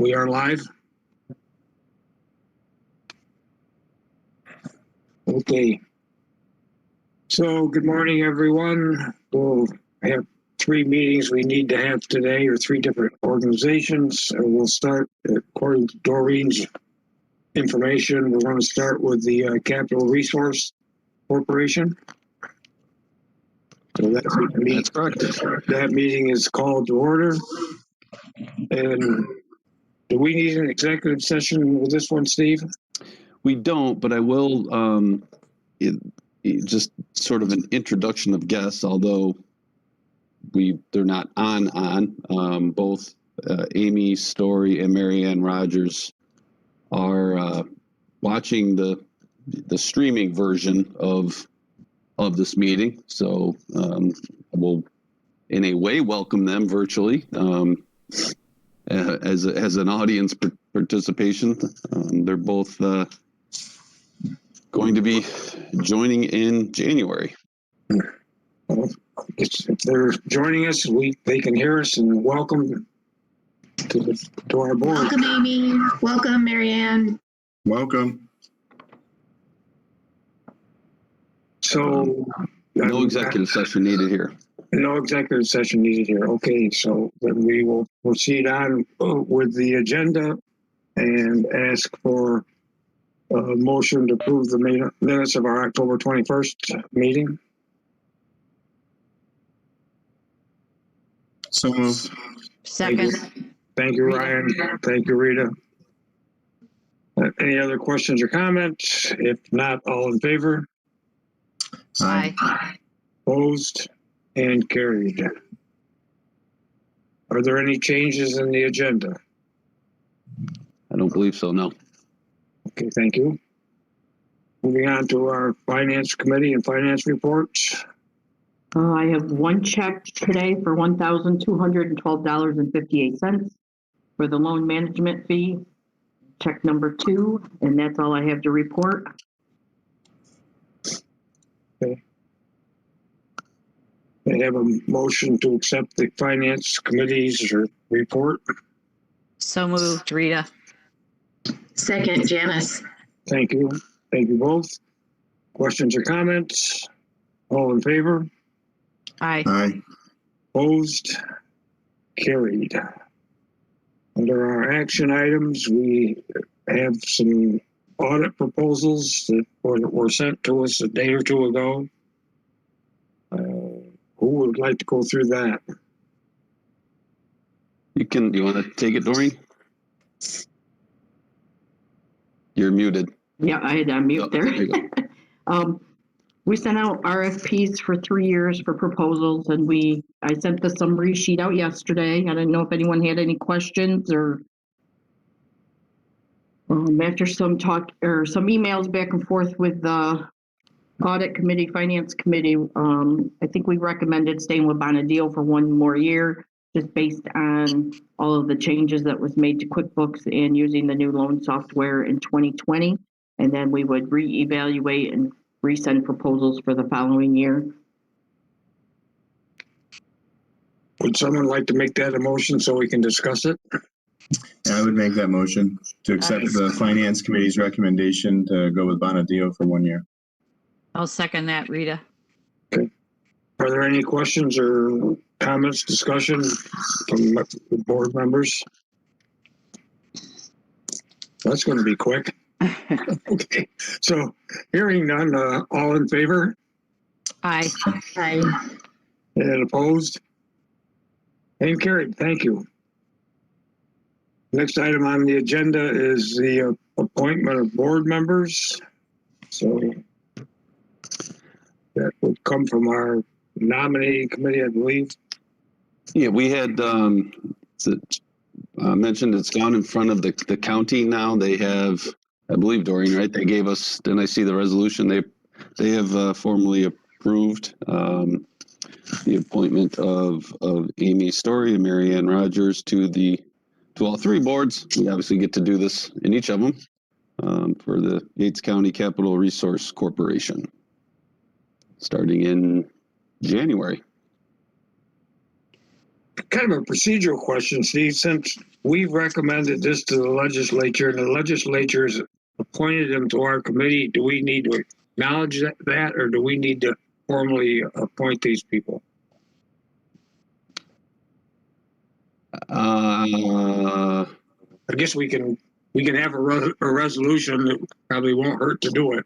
We are live. Okay. So good morning, everyone. We'll have 3 meetings we need to have today, or 3 different organizations. We'll start according to Doreen's information. We're going to start with the Capital Resource Corporation. So that's correct. That meeting is called to order. And do we need an executive session with this one, Steve? We don't, but I will just sort of an introduction of guests, although they're not on. Both Amy Story and Marianne Rogers are watching the streaming version of this meeting, so we'll in a way welcome them virtually as an audience participation. They're both going to be joining in January. Well, if they're joining us, they can hear us, and welcome to our board. Welcome, Amy. Welcome, Marianne. Welcome. So no executive session needed here. No executive session needed here. Okay, so then we will proceed on with the agenda and ask for a motion to approve the minutes of our October 21st meeting. So moved. Second. Thank you, Ryan. Thank you, Rita. Any other questions or comments? If not, all in favor? Aye. Opposed and carried. Are there any changes in the agenda? I don't believe so, no. Okay, thank you. Moving on to our Finance Committee and finance reports. I have one check today for $1,212.58 for the loan management fee, check number 2, and that's all I have to report. Okay. I have a motion to accept the Finance Committee's report. So moved, Rita. Second, Janice. Thank you. Thank you both. Questions or comments? All in favor? Aye. Aye. Opposed? Carried. Under our action items, we have some audit proposals that were sent to us a day or 2 ago. Who would like to go through that? You want to take it, Doreen? You're muted. Yeah, I had to unmute there. There you go. We sent out RFPs for 3 years for proposals, and I sent the summary sheet out yesterday. I didn't know if anyone had any questions or after some talk or some emails back and forth with the Audit Committee, Finance Committee. I think we recommended staying with Bonadil for 1 more year, just based on all of the changes that was made to QuickBooks and using the new loan software in 2020. And then we would reevaluate and resend proposals for the following year. Would someone like to make that a motion so we can discuss it? I would make that motion to accept the Finance Committee's recommendation to go with Bonadil for 1 year. I'll second that, Rita. Okay. Are there any questions or comments, discussion from the board members? That's going to be quick. Okay, so hearing none, all in favor? Aye. Aye. And opposed? And carried. Thank you. Next item on the agenda is the appointment of board members. So that would come from our nominee committee, I believe. Yeah, we had mentioned it's gone in front of the county now. They have, I believe, Doreen, right? They gave us, didn't I see the resolution? They have formally approved the appointment of Amy Story and Marianne Rogers to all 3 boards. We obviously get to do this in each of them for the Yates County Capital Resource Corporation, starting in January. kind of a procedural question, Steve. Since we've recommended this to the legislature and the legislature's appointed them to our committee, do we need to acknowledge that or do we need to formally appoint these people? Uh, I guess we can have a resolution that probably won't hurt to do it.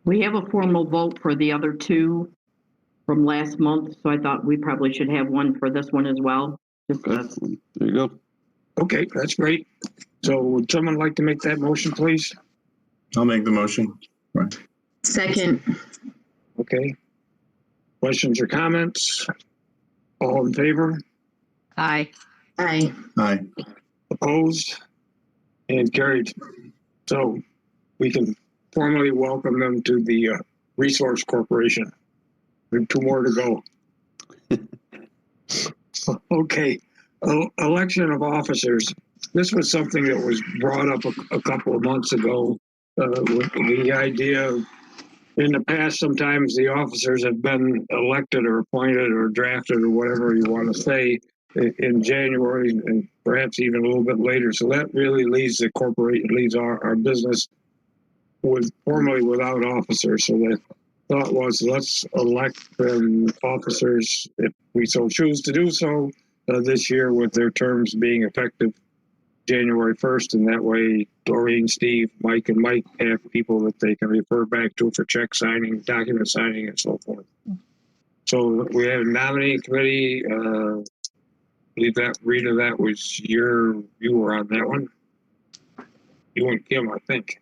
We have a formal vote for the other two from last month, so I thought we probably should have one for this one as well. Just okay. There you go. Okay, that's great. So would someone like to make that motion, please? I'll make the motion. Second. Okay. Questions or comments? All in favor? Aye. Aye. Aye. Opposed? And carried. So we can formally welcome them to the Resource Corporation. We have 2 more to go. Okay. Election of officers. This was something that was brought up a couple of months ago with the idea of, in the past, sometimes the officers have been elected or appointed or drafted or whatever you want to say in January and perhaps even a little bit later. So that really leaves the corporation, leaves our business formally without officers. So the thought was, let's elect officers if we so choose to do so this year, with their terms being effective January 1st, and that way Doreen, Steve, Mike, and Mike have people that they can refer back to for check signing, document signing, and so forth. So we have a nominee committee. I believe that, Rita, that was you were on that one. You and Kim, I think.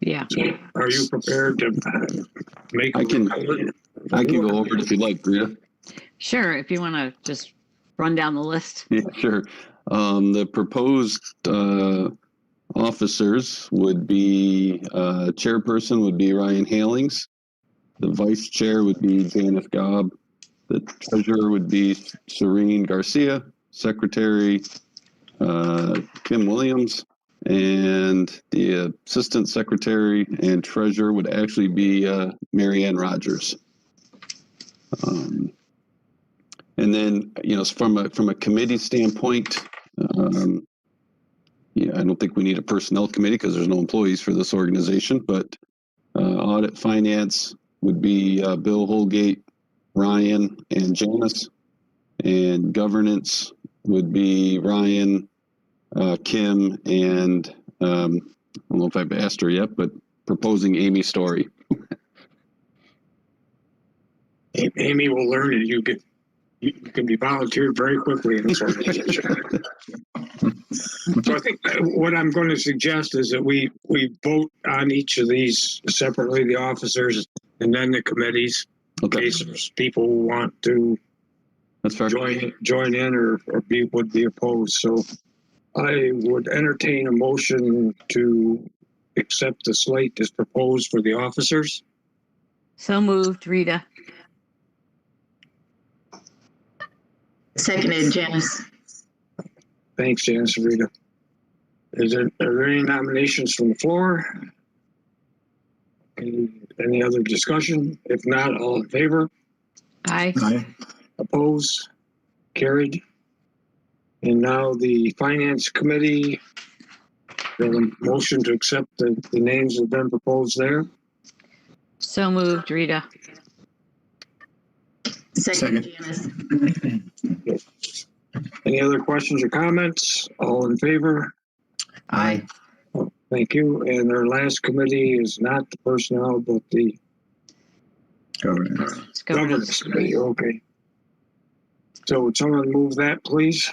Yeah. So are you prepared to make? I can go over it if you'd like, Rita. Sure. If you want to just run down the list. Yeah, sure. The proposed officers would be chairperson would be Ryan Halings. The vice chair would be Janice Gobb. The treasurer would be Serene Garcia. Secretary Kim Williams. And the assistant secretary and treasurer would actually be Marianne Rogers. And then, from a committee standpoint, I don't think we need a personnel committee because there's no employees for this organization. But audit finance would be Bill Holgate, Ryan, and Janice. And governance would be Ryan, Kim, and I don't know if I've asked her yet, but proposing Amy Story. Amy will learn it. You can be volunteered very quickly in this organization. So I think what I'm going to suggest is that we vote on each of these separately, the officers and then the committees. Okay. In case there's people who want to That's fair. join in or would be opposed. So I would entertain a motion to accept the slate as proposed for the officers. So moved, Rita. Seconded, Janice. Thanks, Janice and Rita. Are there any nominations from the floor? Any other discussion? If not, all in favor? Aye. Aye. Opposed? Carried. And now the Finance Committee, the motion to accept the names that have been proposed there. So moved, Rita. Second, Janice. Any other questions or comments? All in favor? Aye. Thank you. And our last committee is not the personnel, but the Governance. It's governance committee. Okay. So would someone move that, please?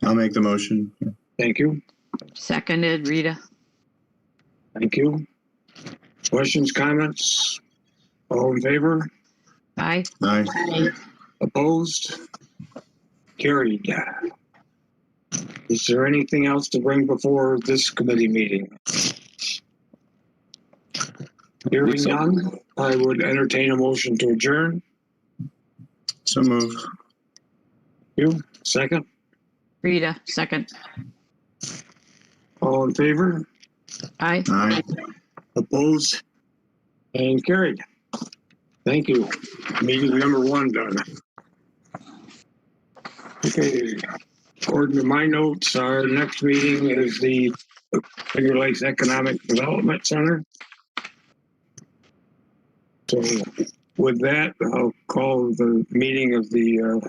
I'll make the motion. Thank you. Seconded, Rita. Thank you. Questions, comments? All in favor? Aye. Aye. Aye. Opposed? Carried. Is there anything else to bring before this committee meeting? Hearing none, I would entertain a motion to adjourn. So moved. You, second? Rita, second. All in favor? Aye. Aye. Opposed? And carried. Thank you. Meeting number 1 done. Okay, according to my notes, our next meeting is the Finger Lakes Economic Development Center. So with that, I'll call the meeting of the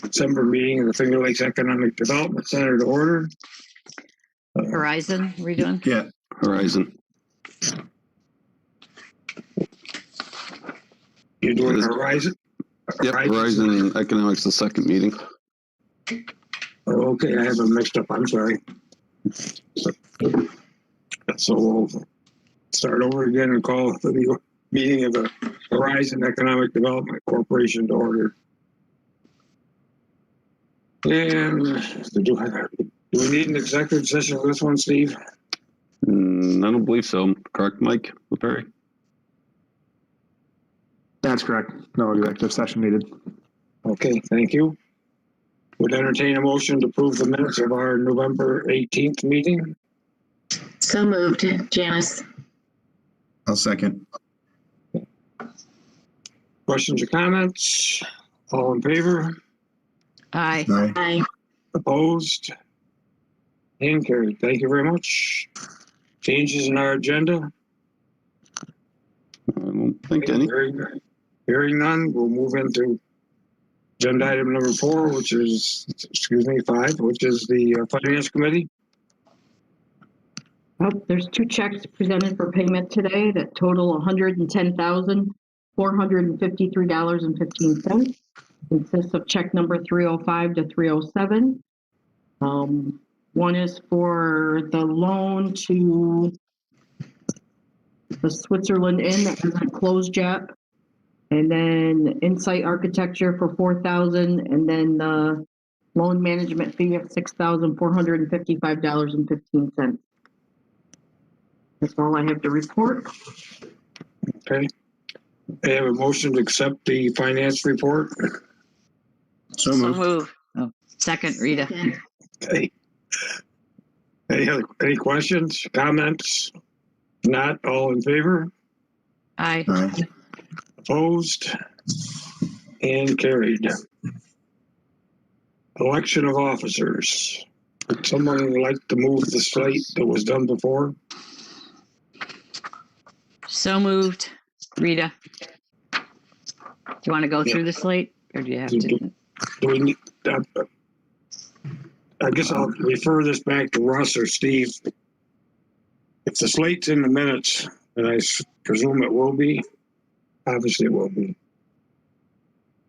December meeting of the Finger Lakes Economic Development Center to order. Horizon, we're doing? Yeah, Horizon. You're doing Horizon? Yep, Horizon Economics, the second meeting. Oh, okay, I have them mixed up. I'm sorry. So we'll start over again and call the meeting of the Horizon Economic Development Corporation to order. And do we need an executive session for this one, Steve? I don't believe so. Correct, Mike LePerry? That's correct. No executive session needed. Okay, thank you. Would entertain a motion to approve the minutes of our November 18th meeting. So moved, Janice. I'll second. Questions or comments? All in favor? Aye. Aye. Aye. Opposed? And carried. Thank you very much. Changes in our agenda? I don't think any. Hearing none, we'll move into agenda item number 4, which is, 5, which is the Finance Committee. Oh, there's 2 checks presented for payment today that total $110,453.15. Consists of check number 305 to 307. One is for the loan to the Switzerland Inn that hasn't closed yet. And then Insight Architecture for $4,000, and then the loan management fee of $6,455.15. That's all I have to report. Okay. I have a motion to accept the finance report. So So moved. move. Oh, second, Rita. Okay. Any questions, comments? Not, all in favor? Aye. Aye. Opposed? And carried. Election of officers. Would someone like to move the slate that was done before? So moved, Rita. Do you want to go through the slate or do you have to? Do we need, I guess I'll refer this back to Russ or Steve. If the slate's in the minutes, and I presume it will be, obviously it will be.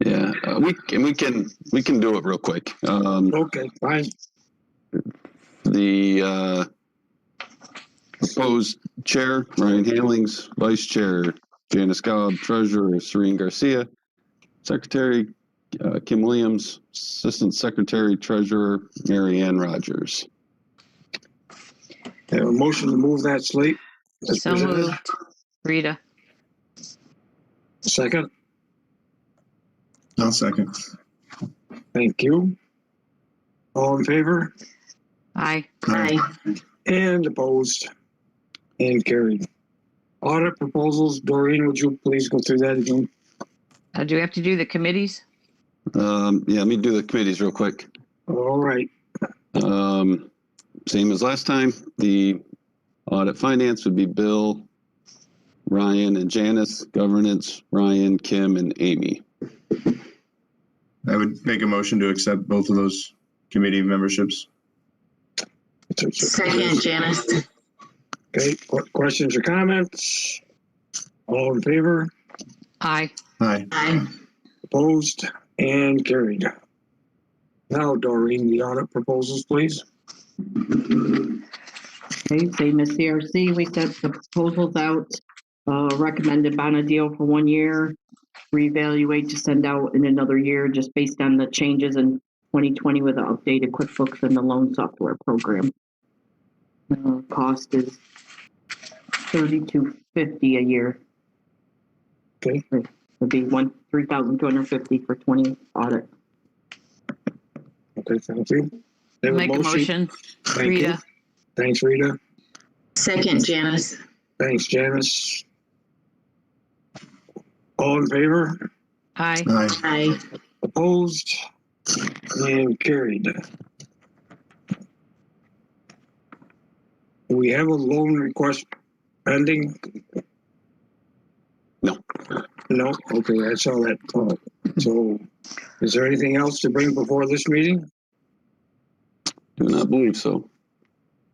Yeah, we can do it real quick. Okay, fine. The proposed chair, Ryan Handlings, vice chair, Janice Gobb, treasurer, Serene Garcia, secretary, Kim Williams, assistant secretary, treasurer, Mary Ann Rogers. I have a motion to move that slate. as So presented. moved, Rita. Second, I'll second. thank you. All in favor? Aye. Aye. And opposed? And carried. Audit proposals, Doreen, would you please go through that again? Do we have to do the committees? Yeah, let me do the committees real quick. All right, Same as last time, the audit finance would be Bill, Ryan, and Janice. Governance, Ryan, Kim, and Amy. I would make a motion to accept both of those committee memberships. Second, Janice. Okay, questions or comments? All in favor? Aye. Aye. Aye. Opposed? And carried. Now, Doreen, the audit proposals, please. Okay, same as CRC, we sent the proposals out, recommended bond deal for 1 year, reevaluate to send out in another year, just based on the changes in 2020 with the updated QuickBooks and the loan software program. Cost is $3,250 a year. Okay. It'd be $3,250 for 20 audit. Okay, thank you. Have Make a motion, Thank you. Rita. Thanks, Rita. Second, Janice. Thanks, Janice. All in favor? Aye. Aye. Aye. Opposed? And carried. We have a loan request pending? No. No? Okay, I saw that. So is there anything else to bring before this meeting? Do not believe so.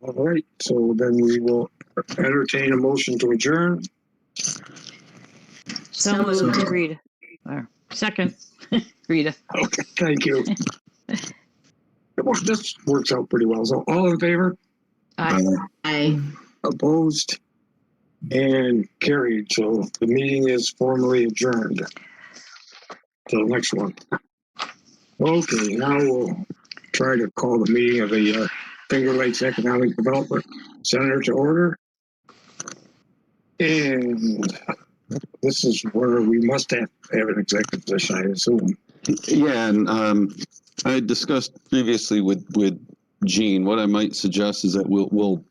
All right, so then we will entertain a motion to adjourn. So moved, Rita. Or second, Rita. Okay, thank you. Well, this works out pretty well. So all in favor? Aye. Aye. Opposed? And carried. So the meeting is formally adjourned. So next one. Okay, now we'll try to call the meeting of the Finger Lakes Economic Development Center to order. And this is where we must have an executive session, I assume. Yeah, and I discussed previously with Gene. What I might suggest is that we'll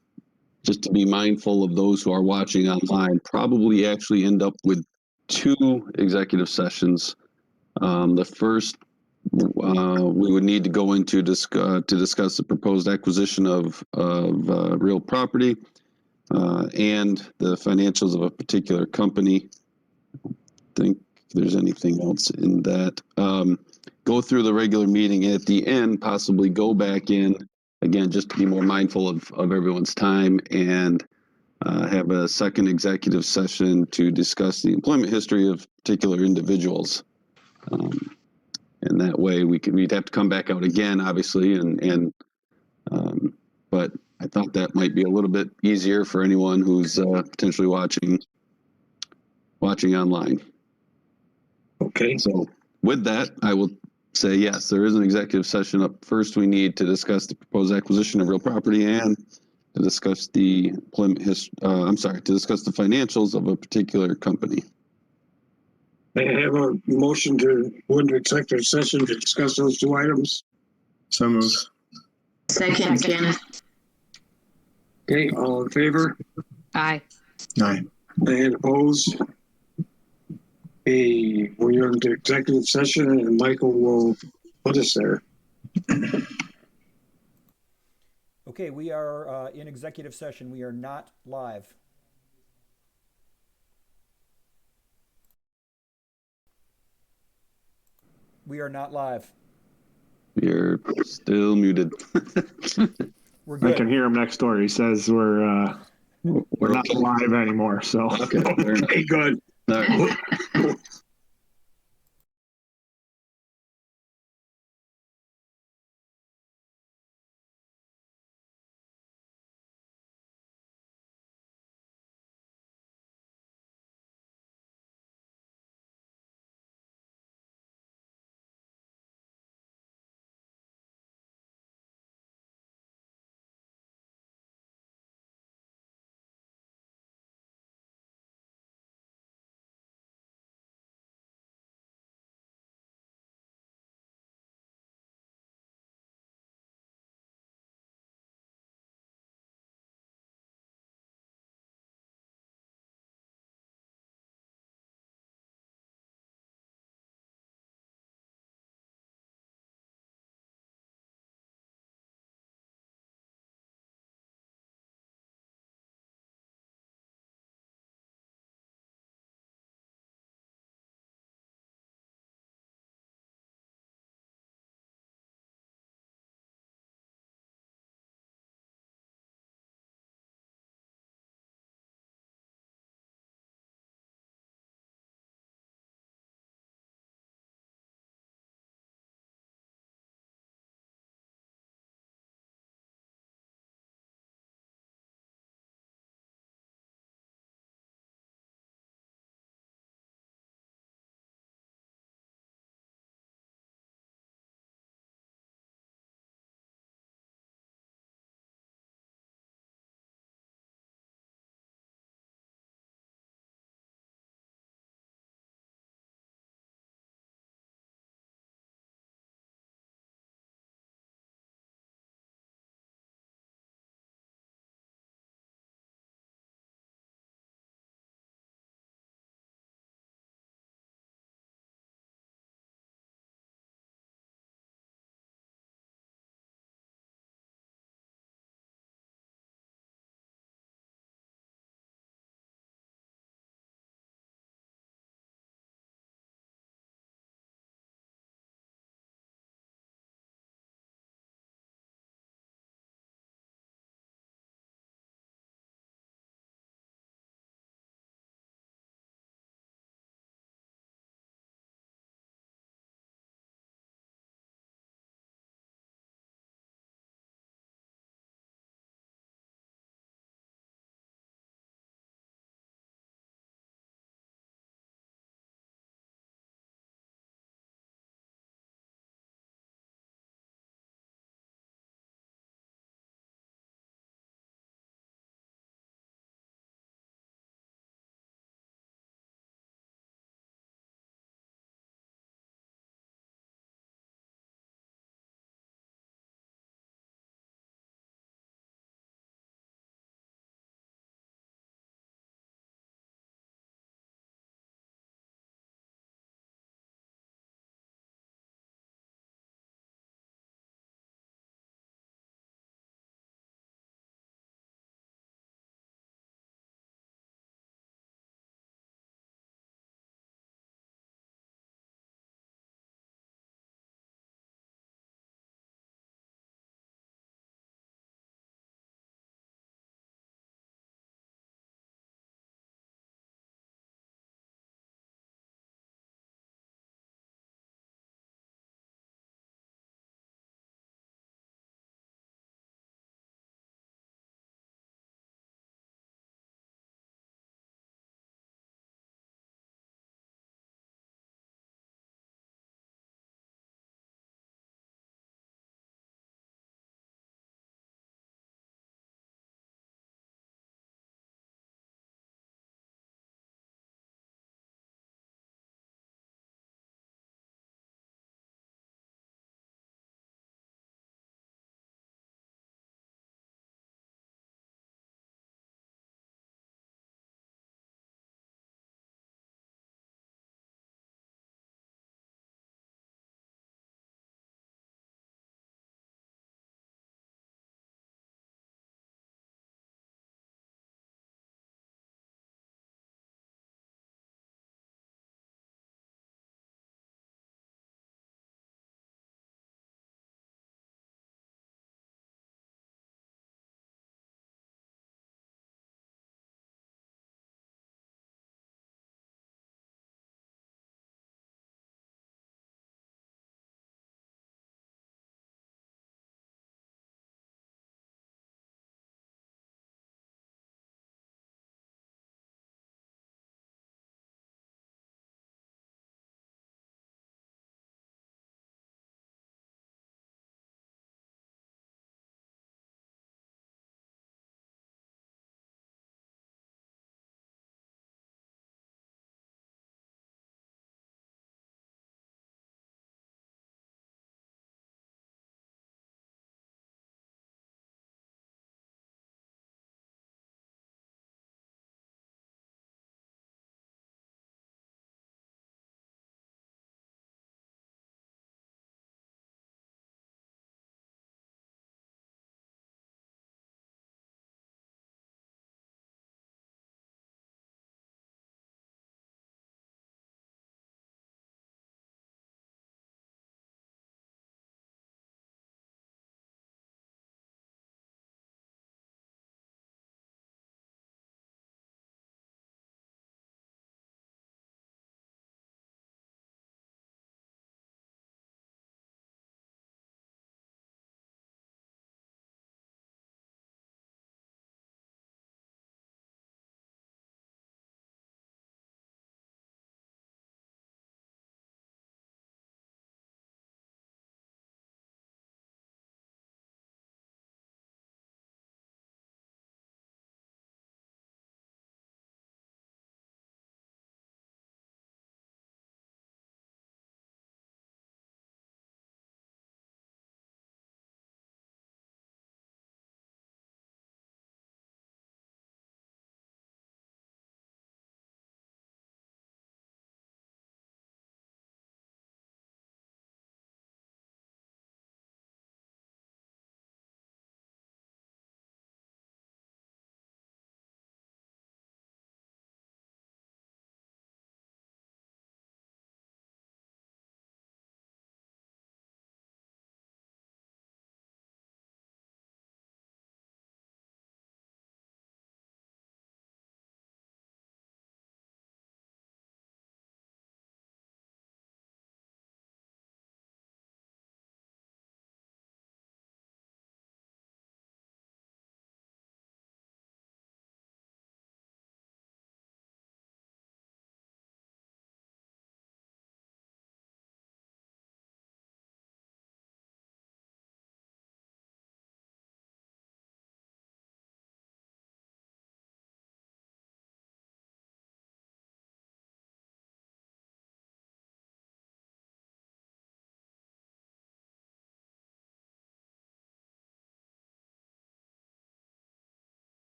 just to be mindful of those who are watching online, probably actually end up with 2 executive sessions. The first, we would need to go into to discuss the proposed acquisition of real property and the financials of a particular company. I think there's anything else in that. Go through the regular meeting, and at the end, possibly go back in again, just to be more mindful of everyone's time, and have a second executive session to discuss the employment history of particular individuals. And that way we'd have to come back out again, obviously, but I thought that might be a little bit easier for anyone who's potentially watching online. Okay. So with that, I will say yes, there is an executive session up. First, we need to discuss the proposed acquisition of real property and to discuss the employment to discuss the financials of a particular company. I have a motion to go into executive session to discuss those 2 items. So moved. Second, Janice. Okay, all in favor? Aye. Aye. And opposed? Hey, we're into executive session and Michael will put us there. Okay, we are in executive session. We are not live. We are not live. You're still muted. We're I good. can hear him next door. He says we're not okay. live anymore. So Okay, fair enough. Okay, good. All right.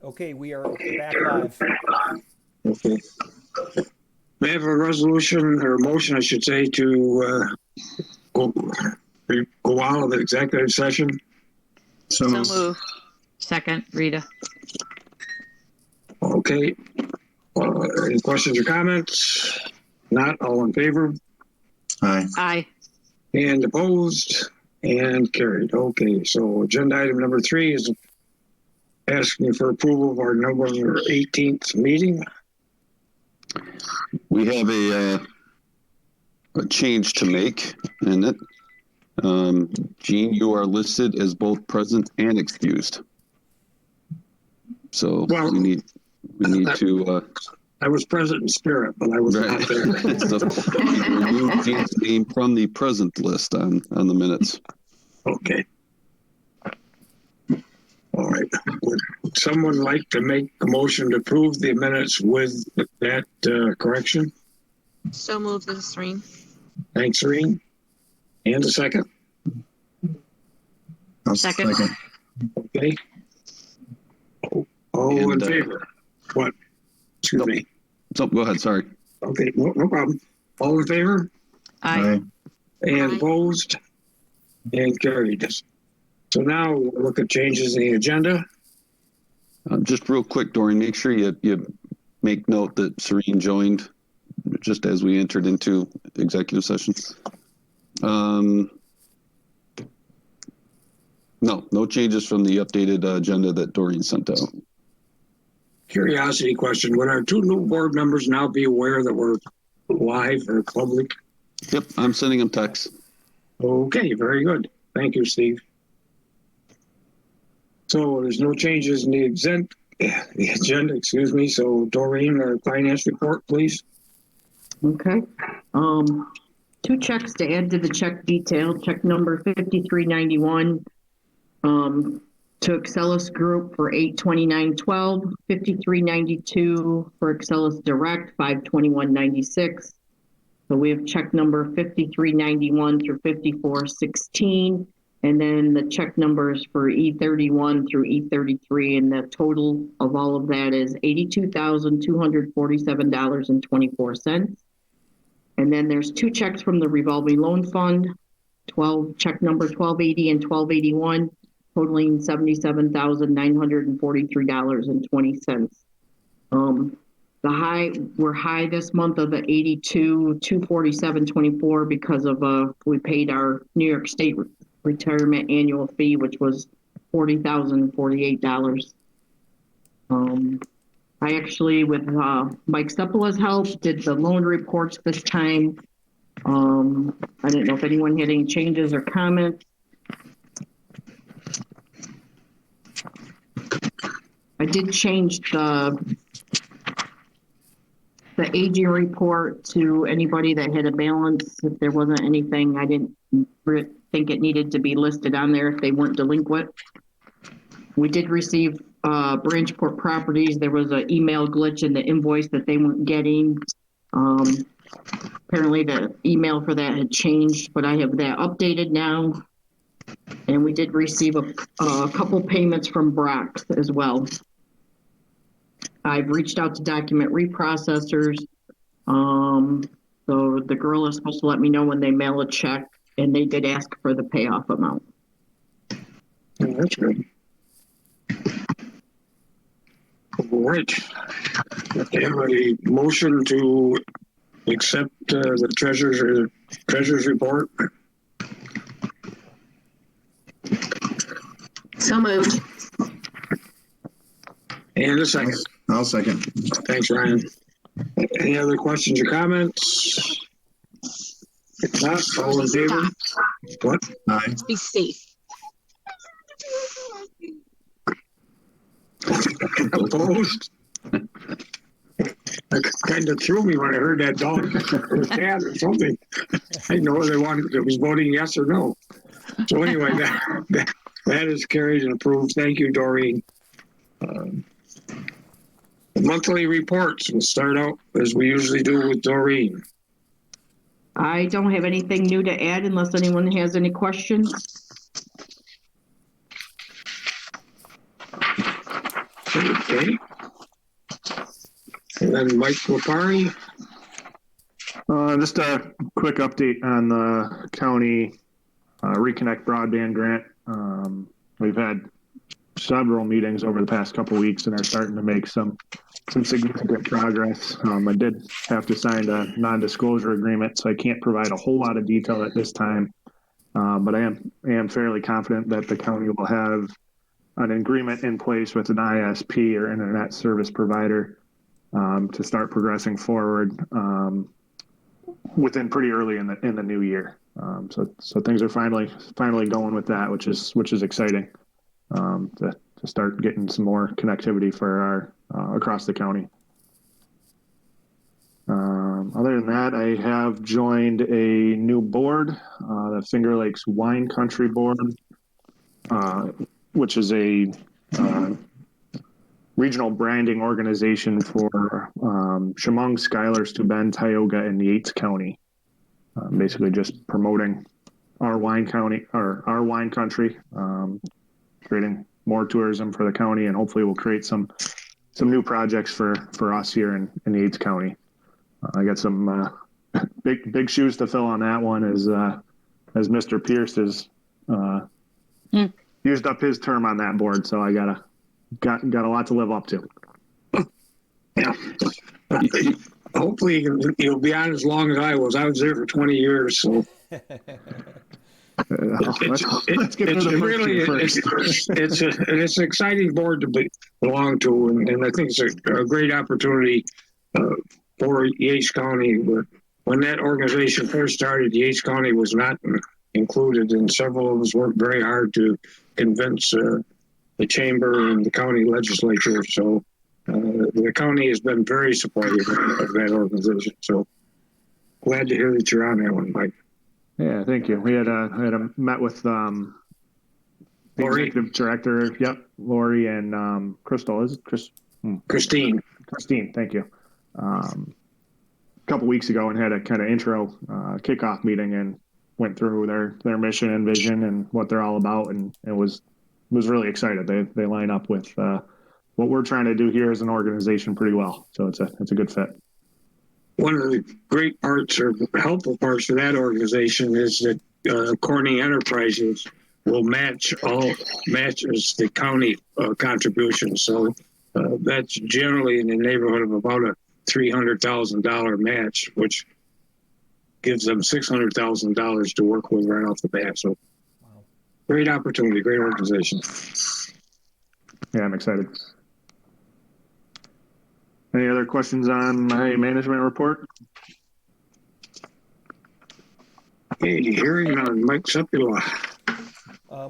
Okay, we are back live. Okay. May I have a resolution or a motion, I should say, to go out of the executive session? So So moved. moved. Second, Rita. Okay. Any questions or comments? Not, all in favor? Aye. Aye. And opposed? And carried. Okay, so agenda item number 3 is asking for approval of our November 18th meeting. We have a change to make in it. Jean, you are listed as both present and excused. So Well, we need to I was present in spirit, but I was not there. So, remove Jean's name from the present list on the minutes. Okay. All right. Would someone like to make a motion to approve the minutes with that correction? So moved, this is Serene. Thanks, Serene. And a second. I'll Second. Okay. All in And, favor? What? Excuse me. So go ahead. Sorry. Okay, no problem. All in favor? Aye. And Aye. opposed? And carried. So now we'll look at changes in the agenda. Just real quick, Doreen, make sure you make note that Serene joined just as we entered into executive session. No changes from the updated agenda that Doreen sent out. Curiosity question. Would our 2 new board members now be aware that we're live or public? Yep, I'm sending them texts. Okay, very good. Thank you, Steve. So there's no changes in the agenda, excuse me. So Doreen, our finance report, please. Okay. 2 checks to add to the check detail. Check number 5391 to Excelis Group for $829.12, 5392 for Excelis Direct, $521.96. So we have check number 5391 through 5416, and then the check numbers for E31 through E33, and the total of all of that is $82,247.24. And then there's 2 checks from the revolving loan fund, check number 1280 and 1281, totaling $77,943.20. We're high this month of the 82,247.24 because of we paid our New York State retirement annual fee, which was $40,048. I actually, with Mike Seppala's help, did the loan reports this time. I didn't know if anyone had any changes or comments. I did change the aging report to anybody that had a balance. If there wasn't anything, I didn't think it needed to be listed on there if they weren't delinquent. We did receive Branchport Properties. There was an email glitch in the invoice that they weren't getting. Apparently the email for that had changed, but I have that updated now. And we did receive a couple payments from Brock's as well. I've reached out to document reprocessors. So the girl is supposed to let me know when they mail a check, and they did ask for the payoff amount. Oh, that's good. All right. Okay, have a motion to accept the treasurer's report. So moved. And a second. I'll second. Thanks, Ryan. Any other questions or comments? If not, all in favor? What? Aye. Be safe. Opposed? That kind of threw me when I heard that dog or cat or something. I didn't know whether they wanted, it was voting yes or no. So anyway, that is carried and approved. Thank you, Doreen. The monthly reports, we'll start out as we usually do with Doreen. I don't have anything new to add unless anyone has any questions. Okay. And then Mike Lopari. Just a quick update on the county Reconnect broadband grant. We've had several meetings over the past couple of weeks and are starting to make some significant progress. I did have to sign a non-disclosure agreement, so I can't provide a whole lot of detail at this time. But I am fairly confident that the county will have an agreement in place with an ISP or internet service provider to start progressing forward within pretty early in the new year. So things are finally going with that, which is exciting to start getting some more connectivity for our across the county. Other than that, I have joined a new board, the Finger Lakes Wine Country Board, which is a regional branding organization for Chemung, Schuyler, Steuben, Tioga, and Yates County. Basically just promoting our wine country, creating more tourism for the county, and hopefully we'll create some new projects for us here in Yates County. I got some big shoes to fill on that one as Mr. Pierce has used up his term on that board, so I got a lot to live up to. Yeah. Hopefully you'll be on as long as I was. I was there for 20 years, so. It's an exciting board to belong to, and I think it's a great opportunity for Yates County. When that organization first started, Yates County was not included, and several of us worked very hard to convince the chamber and the county legislature. So the county has been very supportive of that organization. So glad to hear that you're on that one, Mike. Yeah, thank you. We had a met with the executive director. Yep, Lori and Crystal. Is it Christine? Christine, thank you. A couple weeks ago, and had a kind of intro kickoff meeting, and went through their mission and vision and what they're all about, and it was really excited. They line up with what we're trying to do here as an organization pretty well. So it's a good fit. One of the great parts or helpful parts for that organization is that Corning Enterprises will matches the county contributions. So that's generally in the neighborhood of about a $300,000 match, which gives them $600,000 to work with right off the bat. So great opportunity, great organization. Yeah, I'm excited. Any other questions on my management report? Okay, hearing on Mike Sepula.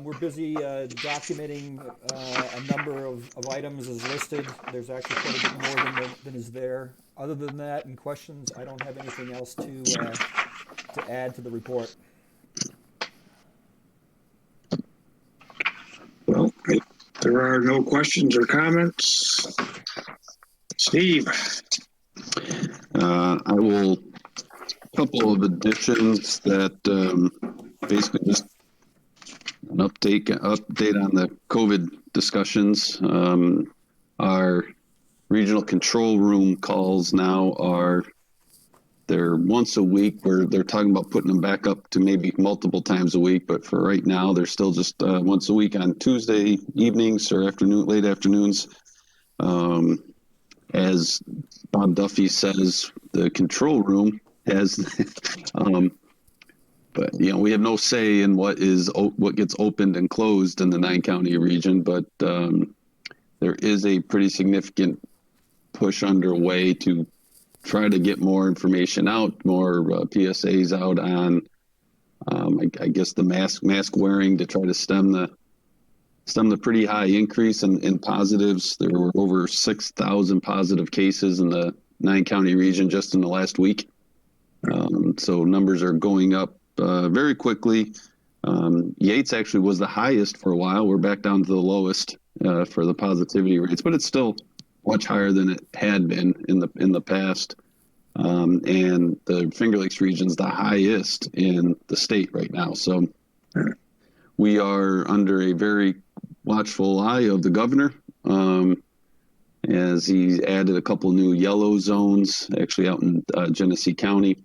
We're busy documenting a number of items as listed. There's actually quite a bit more than is there. Other than that, and questions, I don't have anything else to add to the report. Well, if there are no questions or comments, Steve. I will, couple of additions that basically just an update on the COVID discussions. Our regional control room calls now they're once a week, where they're talking about putting them back up to maybe multiple times a week, but for right now they're still just once a week on Tuesday evenings or late afternoons. As Bob Duffy says, the control room has but we have no say in what gets opened and closed in the 9-county region, but there is a pretty significant push underway to try to get more information out, more PSAs out on I guess the mask wearing, to try to stem the pretty high increase in positives. There were over 6,000 positive cases in the 9-county region just in the last week. So numbers are going up very quickly. Yates actually was the highest for a while. We're back down to the lowest for the positivity rates, but it's still much higher than it had been in the past. And the Finger Lakes region is the highest in the state right now. So we are under a very watchful eye of the governor. as he added a couple new yellow zones, actually out in Genesee County.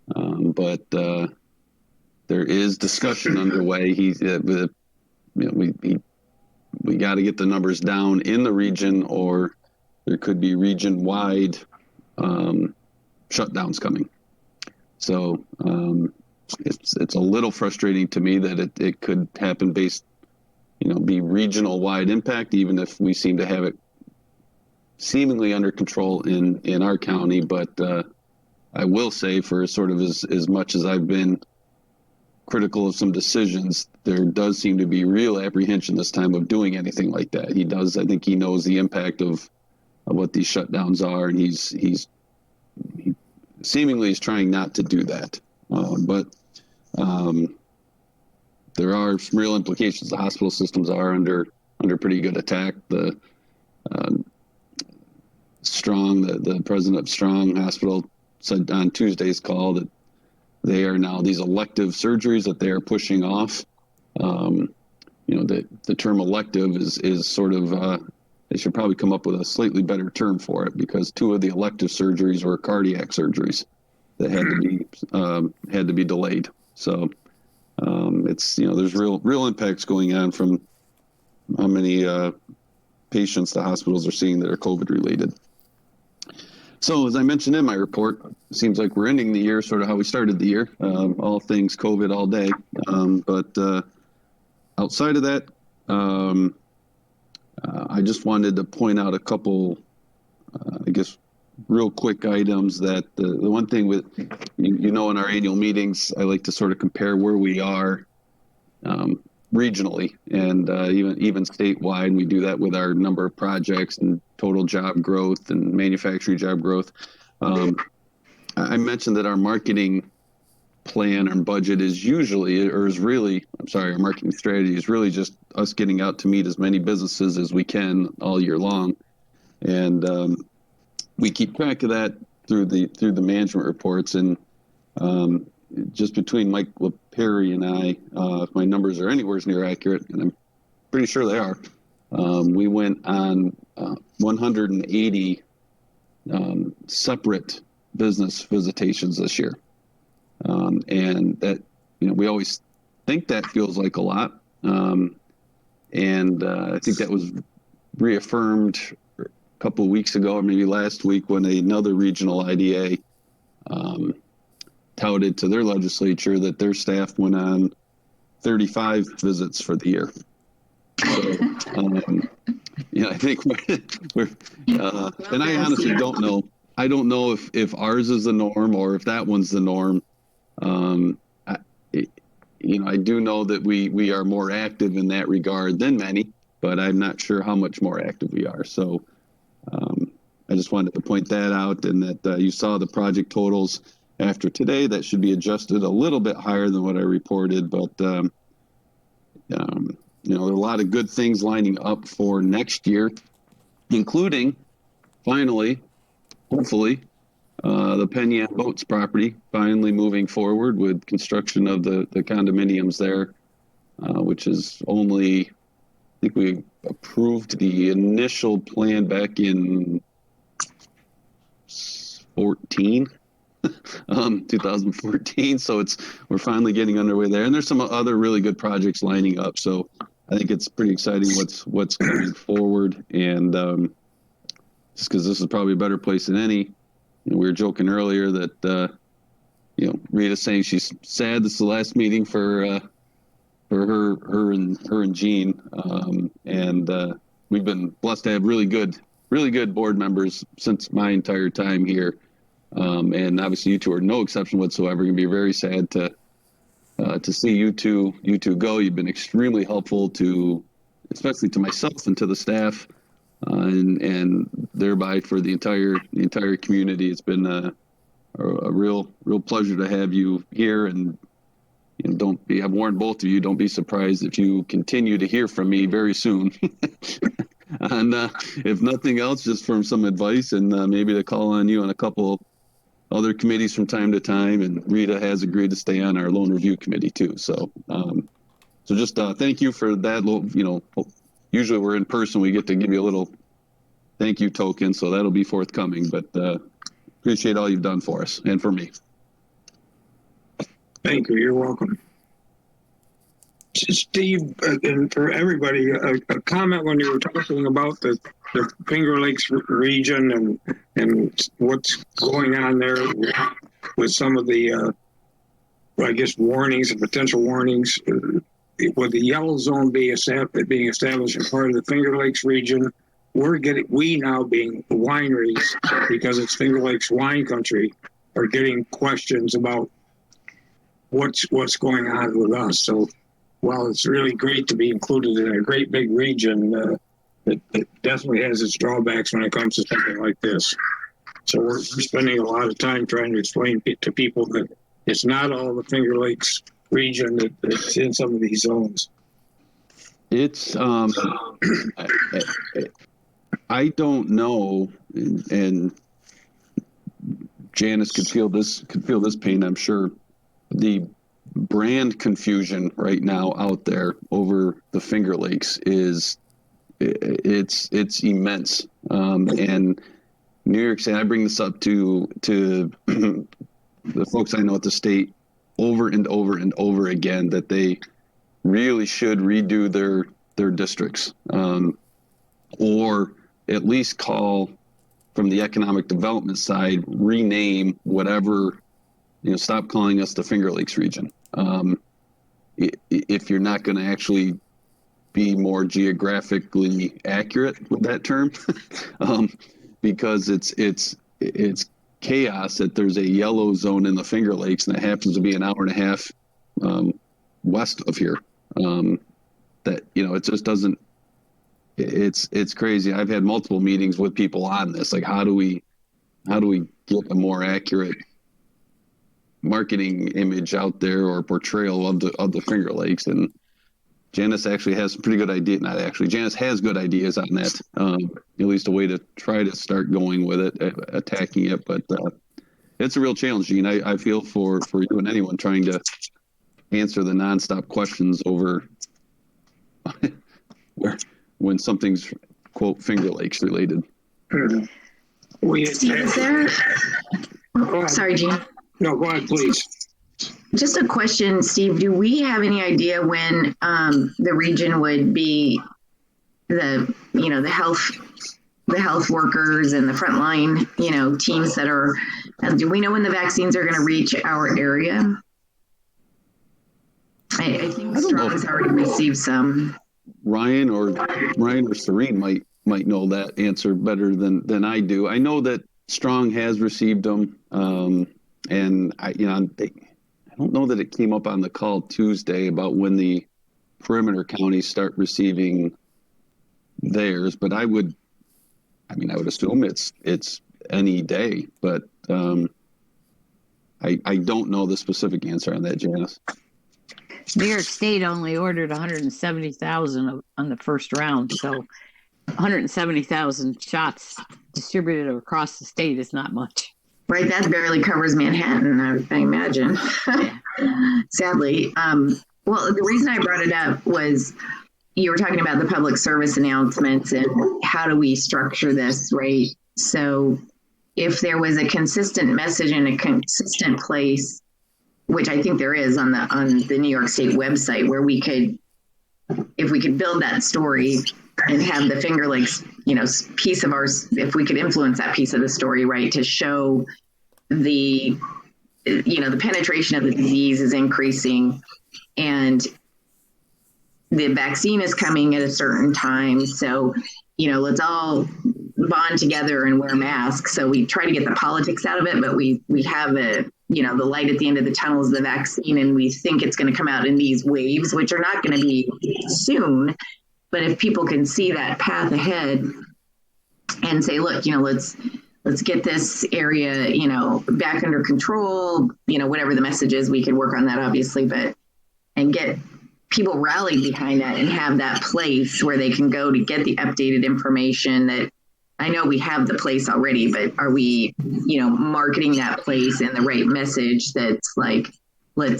But there is discussion underway. We got to get the numbers down in the region, or there could be region-wide shutdowns coming. So it's a little frustrating to me that it could happen based, be regional-wide impact, even if we seem to have it seemingly under control in our county. But I will say, for sort of as much as I've been critical of some decisions, there does seem to be real apprehension this time of doing anything like that. I think he knows the impact of what these shutdowns are, and he seemingly is trying not to do that. But there are some real implications. The hospital systems are under pretty good attack. The the president of Strong Hospital said on Tuesday's call that they are now, these elective surgeries that they are pushing off. The term elective is sort of, they should probably come up with a slightly better term for it, because 2 of the elective surgeries were cardiac surgeries that had to be delayed. So it's, there's real impacts going on from how many patients the hospitals are seeing that are COVID related. So as I mentioned in my report, it seems like we're ending the year sort of how we started the year, all things COVID all day. But outside of that, I just wanted to point out a couple, real quick items. That the one thing with, in our annual meetings, I like to sort of compare where we are regionally and even statewide. And we do that with our number of projects and total job growth and manufacturing job growth. I mentioned that our marketing plan and budget our marketing strategy is really just us getting out to meet as many businesses as we can all year long. And we keep track of that through the management reports. And just between Mike LaPerry and I, if my numbers are anywhere near accurate, and I'm pretty sure they are, we went on 180 separate business visitations this year. And that, we always think that feels like a lot. And I think that was reaffirmed a couple of weeks ago, or maybe last week, when another regional IDA touted to their legislature that their staff went on 35 visits for the year. So, I think we're and I honestly don't know. I don't know if ours is the norm or if that one's the norm. I do know that we are more active in that regard than many, but I'm not sure how much more active we are. So I just wanted to point that out, and that you saw the project totals after today. That should be adjusted a little bit higher than what I reported, but there are a lot of good things lining up for next year, including, finally, hopefully, the Pena Boats property finally moving forward with construction of the condominiums there, which is only, I think we approved the initial plan back in 2014. So we're finally getting underway there, and there's some other really good projects lining up. So I think it's pretty exciting what's coming forward, and just because this is probably a better place than any. We were joking earlier that Rita's saying she's sad this is the last meeting for her and Jean, and we've been blessed to have really good board members since my entire time here, and obviously you two are no exception whatsoever. Gonna be very sad to see you two go. You've been extremely helpful especially to myself and to the staff. And thereby for the entire community. It's been a real pleasure to have you here, and I've warned both of you, don't be surprised if you continue to hear from me very soon. And if nothing else, just from some advice, and maybe to call on you on a couple other committees from time to time. And Rita has agreed to stay on our loan review committee too. So just thank you for that. Usually we're in person, we get to give you a little thank you token, so that'll be forthcoming. But appreciate all you've done for us and for me. Thank you. You're welcome. Steve, and for everybody, a comment when you were talking about the Finger Lakes region and what's going on there with some of the, I guess, warnings and potential warnings. With the yellow zone being established as part of the Finger Lakes region, we now being the wineries, because it's Finger Lakes wine country, are getting questions about what's going on with us. So while it's really great to be included in a great big region, it definitely has its drawbacks when it comes to something like this. So we're spending a lot of time trying to explain to people that it's not all the Finger Lakes region that's in some of these zones. It's I don't know, and Janice could feel this pain, I'm sure. The brand confusion right now out there over the Finger Lakes is it's immense. And New York State, I bring this up to the folks I know at the state over and over and over again, that they really should redo their districts, or at least call from the economic development side, rename whatever, stop calling us the Finger Lakes region. If you're not going to actually be more geographically accurate with that term, because it's chaos that there's a yellow zone in the Finger Lakes and it happens to be an hour and a half west of here. That it just doesn't. It's crazy. I've had multiple meetings with people on this. Like, how do we get a more accurate marketing image out there or portrayal of the Finger Lakes? And Janice actually has some pretty good idea. Not actually, Janice has good ideas on that. At least a way to try to start going with it, attacking it. But it's a real challenge, Gene. I feel for you and anyone trying to answer the nonstop questions over when something's, quote, Finger Lakes related. Steve, is there? Sorry, Gene. No, go ahead, please. Just a question, Steve. Do we have any idea when the region would be the health workers and the frontline, teams that are? Do we know when the vaccines are going to reach our area? I think Strong has already received some. Ryan or Serene might know that answer better than I do. I know that Strong has received them, and I don't know that it came up on the call Tuesday about when the perimeter counties start receiving theirs, but I would assume it's any day, but I don't know the specific answer on that, Janice. New York State only ordered 170,000 on the first round, so 170,000 shots distributed across the state is not much. Right, that barely covers Manhattan, I imagine. Sadly. Well, the reason I brought it up was you were talking about the public service announcements and how do we structure this, right? So if there was a consistent message in a consistent place, which I think there is on the New York State website, where if we could build that story and have the Finger Lakes, piece of ours, if we could influence that piece of the story, right, to show the penetration of the disease is increasing and the vaccine is coming at a certain time. So, let's all bond together and wear masks. So we try to get the politics out of it, but we have the light at the end of the tunnel is the vaccine, and we think it's going to come out in these waves, which are not going to be soon. But if people can see that path ahead and say, look, let's get this area, back under control, whatever the message is, we could work on that, obviously, and get people rallied behind that and have that place where they can go to get the updated information. That I know we have the place already, but are we, marketing that place in the right message that's like, we're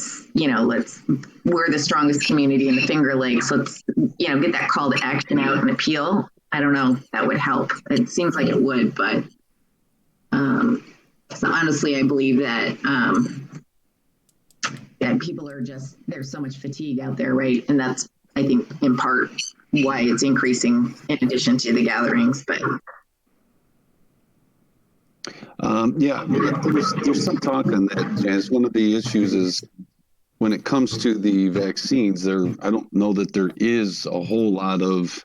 the strongest community in the Finger Lakes. Let's, get that call to action out and appeal. I don't know, that would help. It seems like it would, but so honestly, I believe that that people are just, there's so much fatigue out there, right? And that's, I think, in part why it's increasing in addition to the gatherings, but yeah, there's some talk on that, Janice. One of the issues is when it comes to the vaccines, I don't know that there is a whole lot of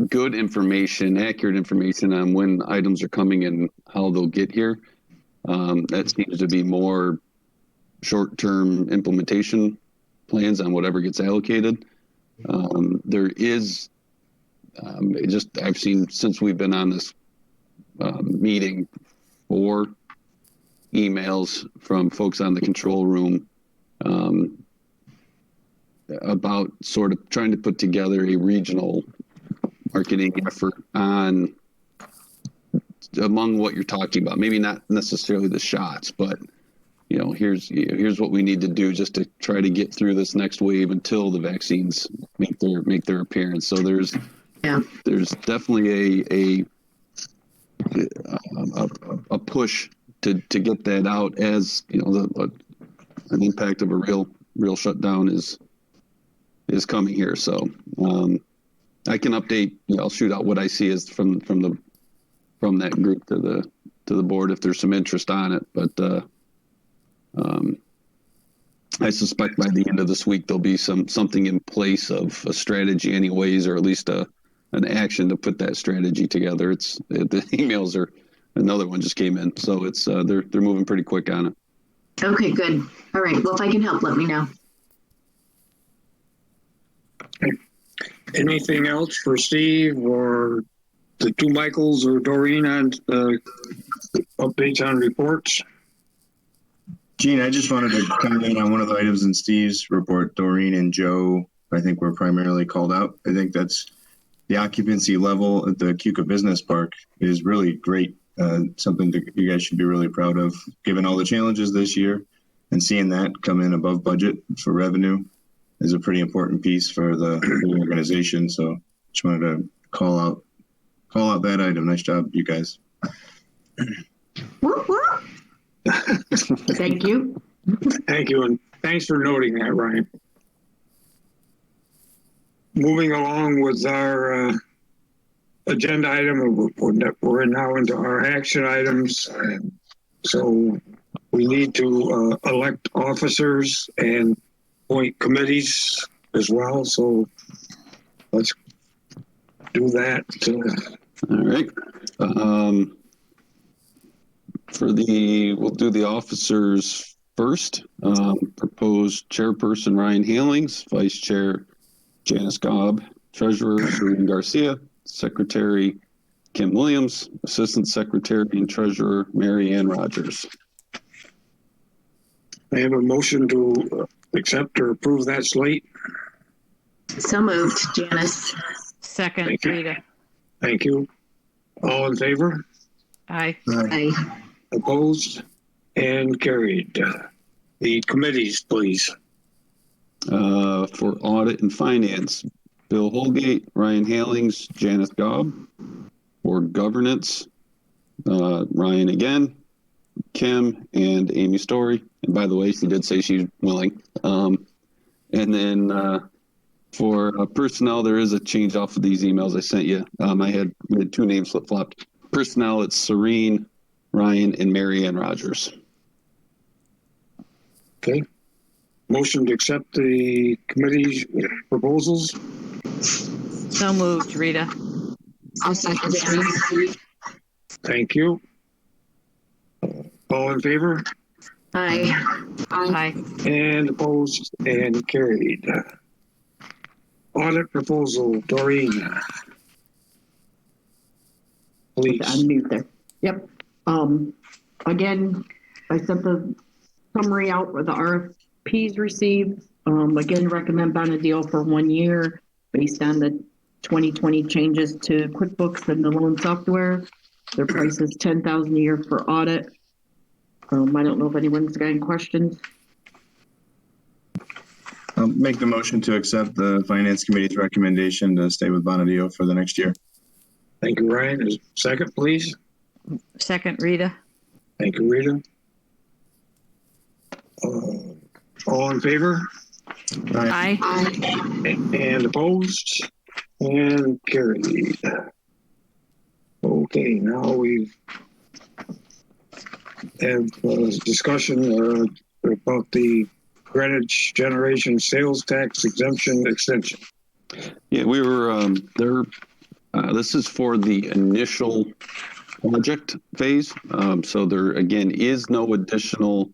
good information, accurate information on when items are coming and how they'll get here. That seems to be more short-term implementation plans on whatever gets allocated. There is I've seen since we've been on this meeting 4 emails from folks on the control room about sort of trying to put together a regional marketing effort on among what you're talking about. Maybe not necessarily the shots, but here's what we need to do just to try to get through this next wave until the vaccines make their appearance. So there's definitely a push to get that out, as an impact of a real shutdown is coming here. So I can update. I'll shoot out what I see as from that group to the board if there's some interest on it. But I suspect by the end of this week there'll be something in place of a strategy, anyways, or at least an action to put that strategy together. The emails are, another one just came in, so it's they're moving pretty quick on it. okay, good. All right. Well, if I can help, let me know. Anything else for Steve or the 2 Michaels or Doreen on updates on reports? Gene, I just wanted to comment on one of the items in Steve's report. Doreen and Joe, I think, were primarily called out. I think that's the occupancy level at the Cuca Business Park is really great. Something that you guys should be really proud of, given all the challenges this year, and seeing that come in above budget for revenue is a pretty important piece for the organization. So just wanted to call out that item. Nice job, you guys. Whoop, whoop. Thank you. Thank you, and thanks for noting that, Ryan. Moving along with our agenda item, we're now into our action items. So we need to elect officers and appoint committees as well. So let's do that. All right. We'll do the officers first. Proposed chairperson Ryan Halings, vice chair Janice Gobb, treasurer Serene Garcia, secretary Kim Williams, assistant secretary and treasurer Mary Ann Rogers. I have a motion to accept or approve that slate. So moved, Janice. Second, Thank you. Rita. Thank you. All in favor? Aye. Aye. Opposed? And carried. The committees, please. For audit and finance, Bill Holgate, Ryan Halings, Janice Gobb. For governance, Ryan again, Kim, and Amy Story. And by the way, she did say she's willing. And then for personnel, there is a change off of these emails I sent you. We had 2 names flip-flopped. Personnel, it's Serene, Ryan, and Mary Ann Rogers. Okay. Motion to accept the committee's proposals. So moved, Rita. I'll second Janice. Thank you. All in favor? Aye. Aye. And opposed and carried. Audit proposal, Doreen. Please. Unmute there. Yep. Again, I sent the summary out with the RFPs received. Again, recommend Bonadil for 1 year based on the 2020 changes to QuickBooks and the loan software. Their price is $10,000 a year for audit. I don't know if anyone's got any questions. I'll Make the motion to accept the Finance Committee's recommendation to stay with Bonadio for the next year. Thank you, Ryan. Is second, please? Second, Rita. Thank you, Rita. All in favor? Aye. And opposed? And carried. Okay, now we have discussion about the Greenwich generation sales tax exemption extension. Yeah, we were there. This is for the initial project phase. So there again is no additional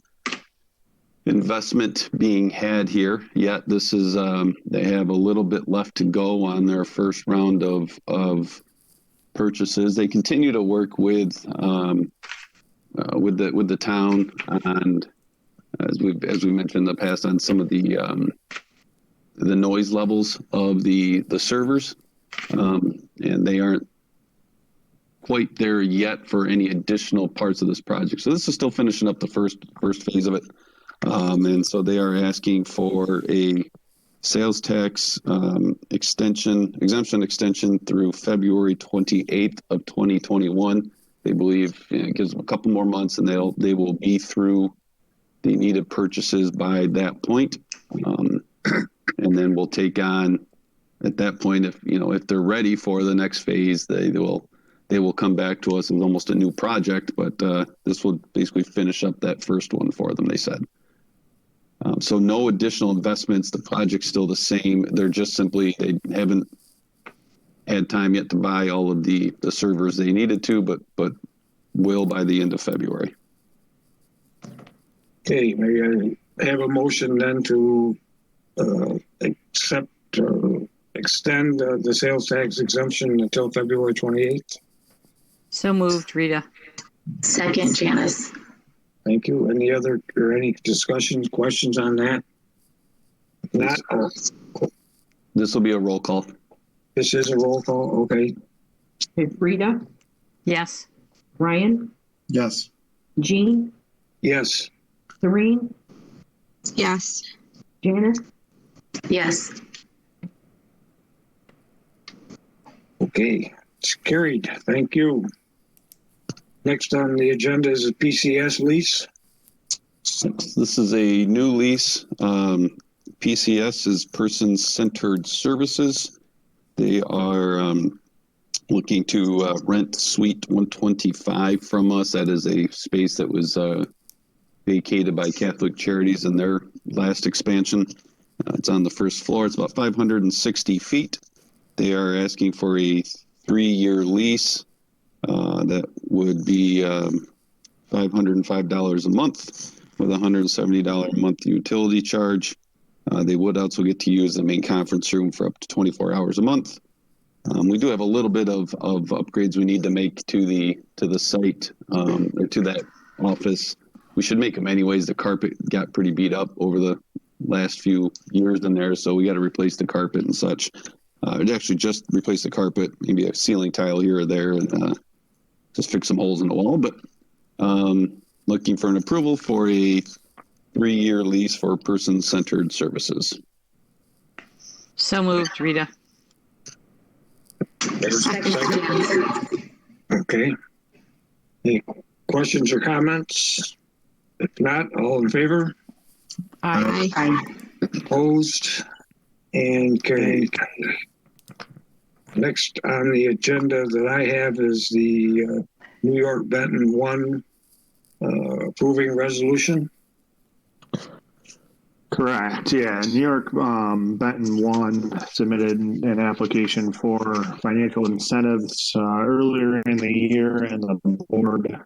investment being had here yet. This is they have a little bit left to go on their first round of purchases. They continue to work with the town, and as we mentioned in the past, on some of the noise levels of the servers, and they aren't quite there yet for any additional parts of this project. So this is still finishing up the first phase of it. And so they are asking for a sales tax exemption extension through February 28th of 2021. They believe it gives them a couple more months, and they will be through the needed purchases by that point. And then we'll take on at that point, if they're ready for the next phase, they will come back to us with almost a new project. But this will basically finish up that first one for them, they said. So no additional investments. The project's still the same. They're just simply, they haven't had time yet to buy all of the servers they needed to, but will by the end of February. Okay, maybe I have a motion then to accept or extend the sales tax exemption until February 28th. So moved, Rita. Second, Janice. Thank you. Any discussions, questions on that? Not. This will be a roll call. This is a roll call. Okay. Okay, Rita, Yes. Ryan, Yes. Jean, Yes. Serene, Yes. Janice. Yes. Okay. It's carried. Thank you. Next on the agenda is a PCS lease. This is a new lease. PCS is Person-Centered Services. They are looking to rent Suite 125 from us. That is a space that was vacated by Catholic Charities in their last expansion. It's on the first floor. It's about 560 feet. They are asking for a 3-year lease. That would be $505 a month with a $170 a month utility charge. They would also get to use the main conference room for up to 24 hours a month. We do have a little bit of upgrades we need to make to the site or to that office. We should make them anyways. The carpet got pretty beat up over the last few years in there, so we got to replace the carpet and such. Actually just replace the carpet, maybe a ceiling tile here or there, and just fix some holes in the wall. But looking for an approval for a 3-year lease for Person-Centered Services. So moved, Rita. Okay. Any questions or comments? If not, all in favor? Aye. Opposed? And carried. Next on the agenda that I have is the New York Benton 1 approving resolution. Correct. Yeah. New York Benton 1 submitted an application for financial incentives earlier in the year, and the board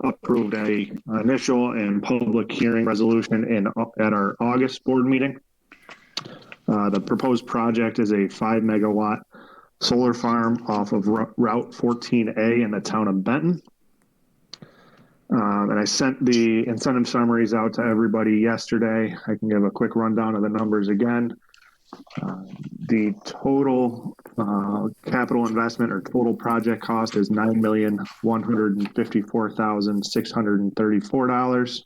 approved a initial and public hearing resolution at our August board meeting. The proposed project is a 5 megawatt solar farm off of Route 14A in the town of Benton. And I sent the incentive summaries out to everybody yesterday. I can give a quick rundown of the numbers again. The total capital investment or total project cost is $9,154,634.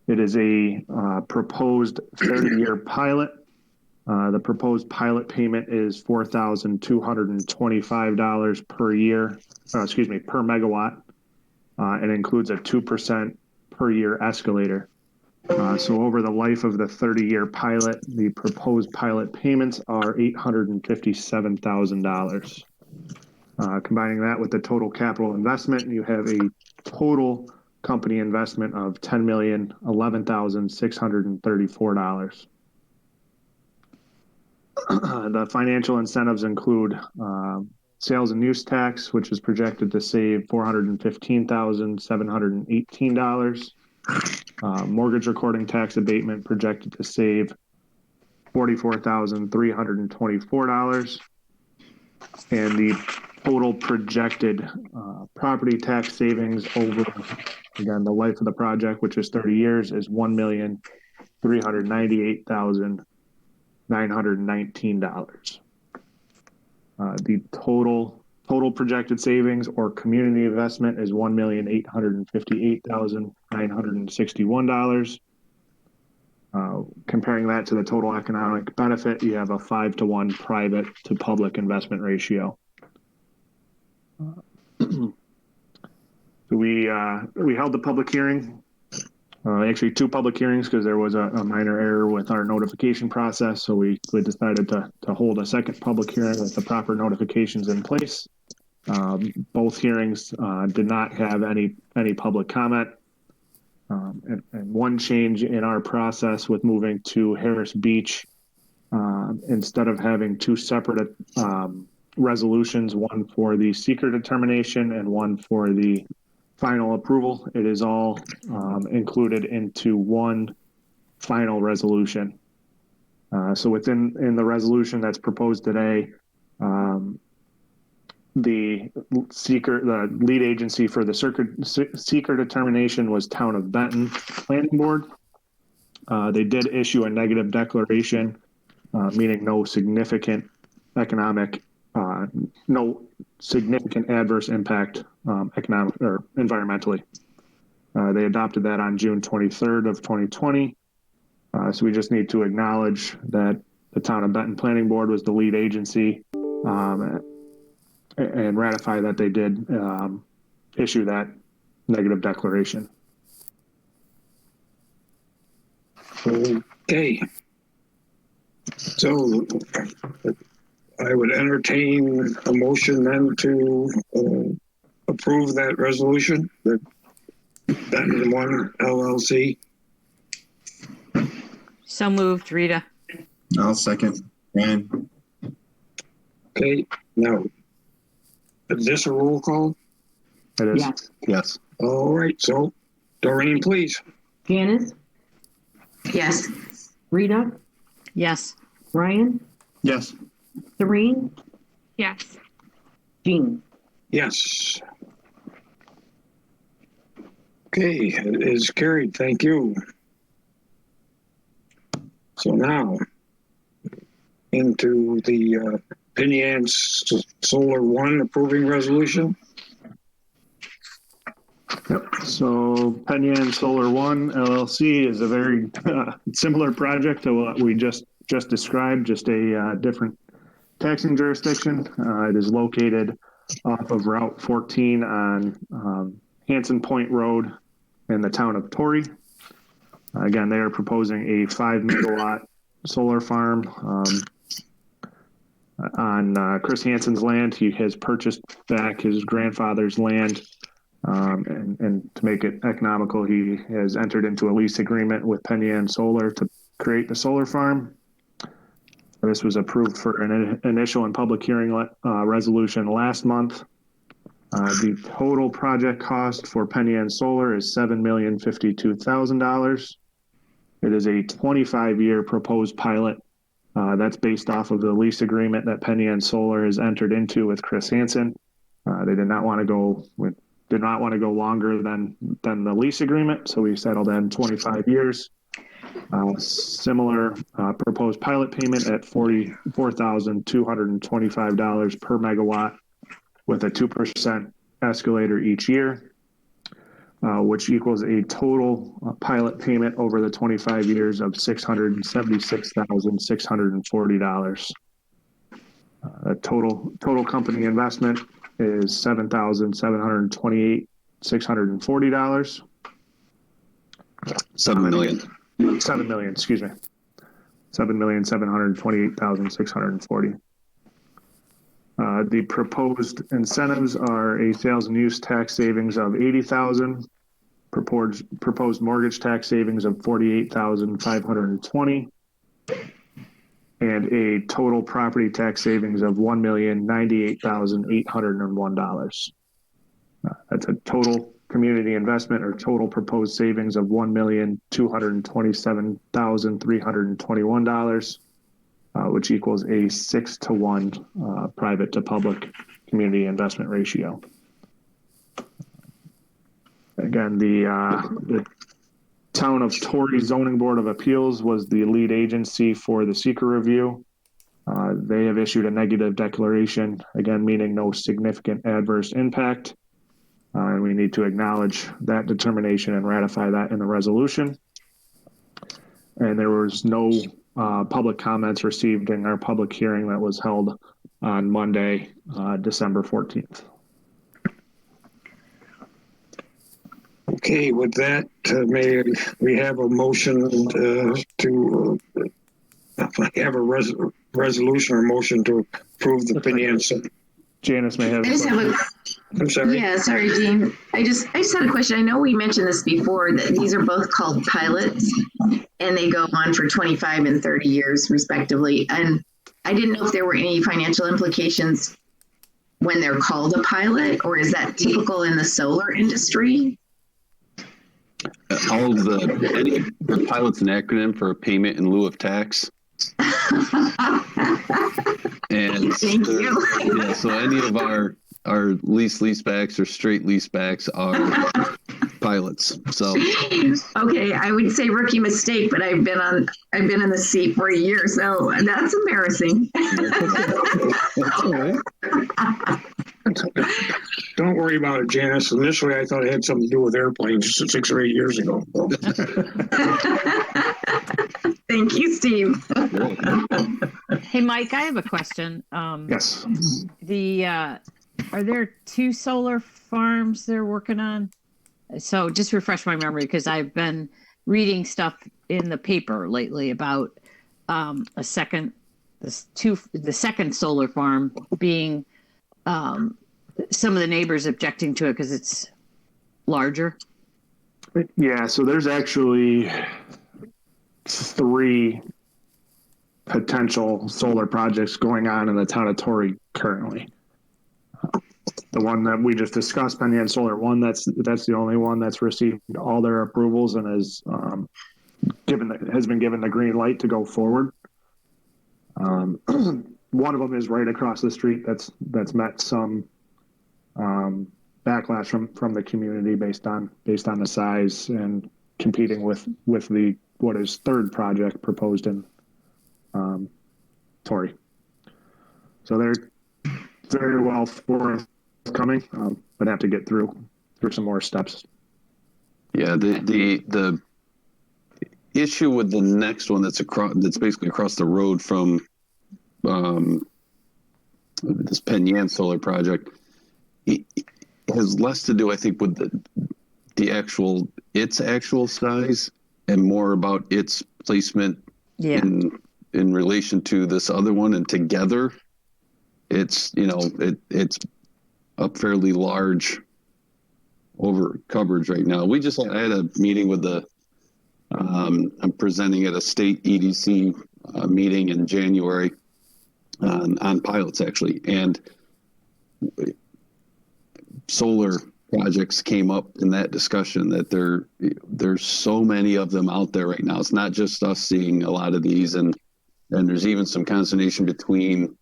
It is a proposed 30-year pilot. The proposed pilot payment is $4,225 per year, per megawatt. It includes a 2% per year escalator. So over the life of the 30-year pilot, the proposed pilot payments are $857,000. Combining that with the total capital investment, you have a total company investment of $10,011,634. The financial incentives include sales and use tax, which is projected to save $415,718. Mortgage recording tax abatement projected to save $44,324. And the total projected property tax savings over, again, the life of the project, which is 30 years, is $1,398,919. The total projected savings or community investment is $1,858,961. Comparing that to the total economic benefit, you have a 5-to-1 private to public investment ratio. We held the public hearing, actually 2 public hearings, because there was a minor error with our notification process. So we decided to hold a second public hearing with the proper notifications in place. Both hearings did not have any public comment. And one change in our process with moving to Harris Beach, instead of having 2 separate resolutions, one for the seeker determination and one for the final approval, it is all included into one final resolution. So within the resolution that's proposed today, the lead agency for the seeker determination was Town of Benton Planning Board. They did issue a negative declaration, meaning no significant adverse impact economic or environmentally. They adopted that on June 23rd of 2020. So we just need to acknowledge that the Town of Benton Planning Board was the lead agency, and ratify that they did issue that negative declaration. Okay. So I would entertain a motion then to approve that resolution, that Benton 1 LLC. So moved, Rita. I'll second. And Okay, now, is this a roll call? It is. Yes. Yes. All right, so Doreen, please. Janice, Yes. Rita, Yes. Ryan, yes, Serene, Yes. Jean. Yes. Okay, it is carried. Thank you. So now into the Pena Solar 1 approving resolution. Yep. So Pena Solar 1 LLC is a very similar project to what we just described, just a different taxing jurisdiction. It is located off of Route 14 on Hanson Point Road in the town of Torrey. Again, they are proposing a 5 megawatt solar farm on Chris Hansen's land. He has purchased back his grandfather's land, and to make it economical, he has entered into a lease agreement with Pena Solar to create the solar farm. This was approved for an initial and public hearing resolution last month. The total project cost for Pena Solar is $7,052,000. It is a 25-year proposed pilot. That's based off of the lease agreement that Pena Solar has entered into with Chris Hansen. They did not want to go longer than the lease agreement, so we settled in 25 years. Similar proposed pilot payment at $44,225 per megawatt with a 2% escalator each year. which equals a total pilot payment over the 25 years of $676,640. Total company investment is $7,728,640. $7 million. 7 million, excuse me. 7,728,640. The proposed incentives are a sales and use tax savings of 80,000, proposed mortgage tax savings of 48,520, and a total property tax savings of $1,098,801. That's a total community investment or total proposed savings of $1,227,321, which equals a 6-to-1 private to public community investment ratio. Again, the Town of Torrey Zoning Board of Appeals was the lead agency for the seeker review. They have issued a negative declaration, again, meaning no significant adverse impact. And we need to acknowledge that determination and ratify that in the resolution. And there was no public comments received in our public hearing that was held on Monday, December 14th. Okay, with that, may we have a motion to have a resolution or motion to approve the finance? Janice may have. I just have a. I'm sorry. Yeah, sorry, Dean. I just had a question. I know we mentioned this before, that these are both called pilots and they go on for 25 and 30 years respectively. And I didn't know if there were any financial implications when they're called a pilot, or is that typical in the solar industry? All of the pilot's an acronym for payment in lieu of tax. And Thank you. Yeah, so any of our leasebacks or straight leasebacks are pilots. So okay, I would say rookie mistake, but I've been in the seat for a year, so that's embarrassing. That's all right. Don't worry about it, Janice. Initially, I thought it had something to do with airplanes 6 or 8 years ago. Thank you, Steve. Hey, Mike, I have a question. Yes. Are there 2 solar farms they're working on? So just refresh my memory, because I've been reading stuff in the paper lately about the second solar farm being some of the neighbors objecting to it because it's larger. Yeah, so there's actually 3 potential solar projects going on in the town of Torrey currently. The one that we just discussed, Pena Solar 1, that's the only one that's received all their approvals and has been given the green light to go forward. One of them is right across the street. That's met some backlash from the community based on the size and competing with the what is 3rd project proposed in Torrey. So they're very well forthcoming, but have to get through some more steps. yeah, the issue with the next one that's basically across the road from this Pena solar project, it has less to do, I think, with its actual size and more about its placement in relation to this other one, and together it's it's a fairly large over coverage right now. I had a meeting with I'm presenting at a state EDC meeting in January on pilots actually, and solar projects came up in that discussion, that there's so many of them out there right now. It's not just us seeing a lot of these, and there's even some consternation between,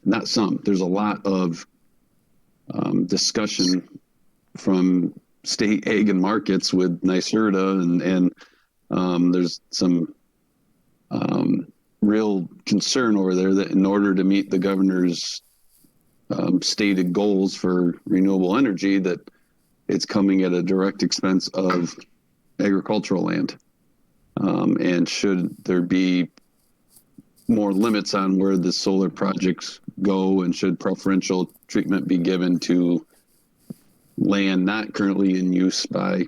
there's a lot of discussion from state ag and markets with NYSERDA, and there's some real concern over there that in order to meet the governor's stated goals for renewable energy, that it's coming at a direct expense of agricultural land. And should there be more limits on where the solar projects go, and should preferential treatment be given to land not currently in use by,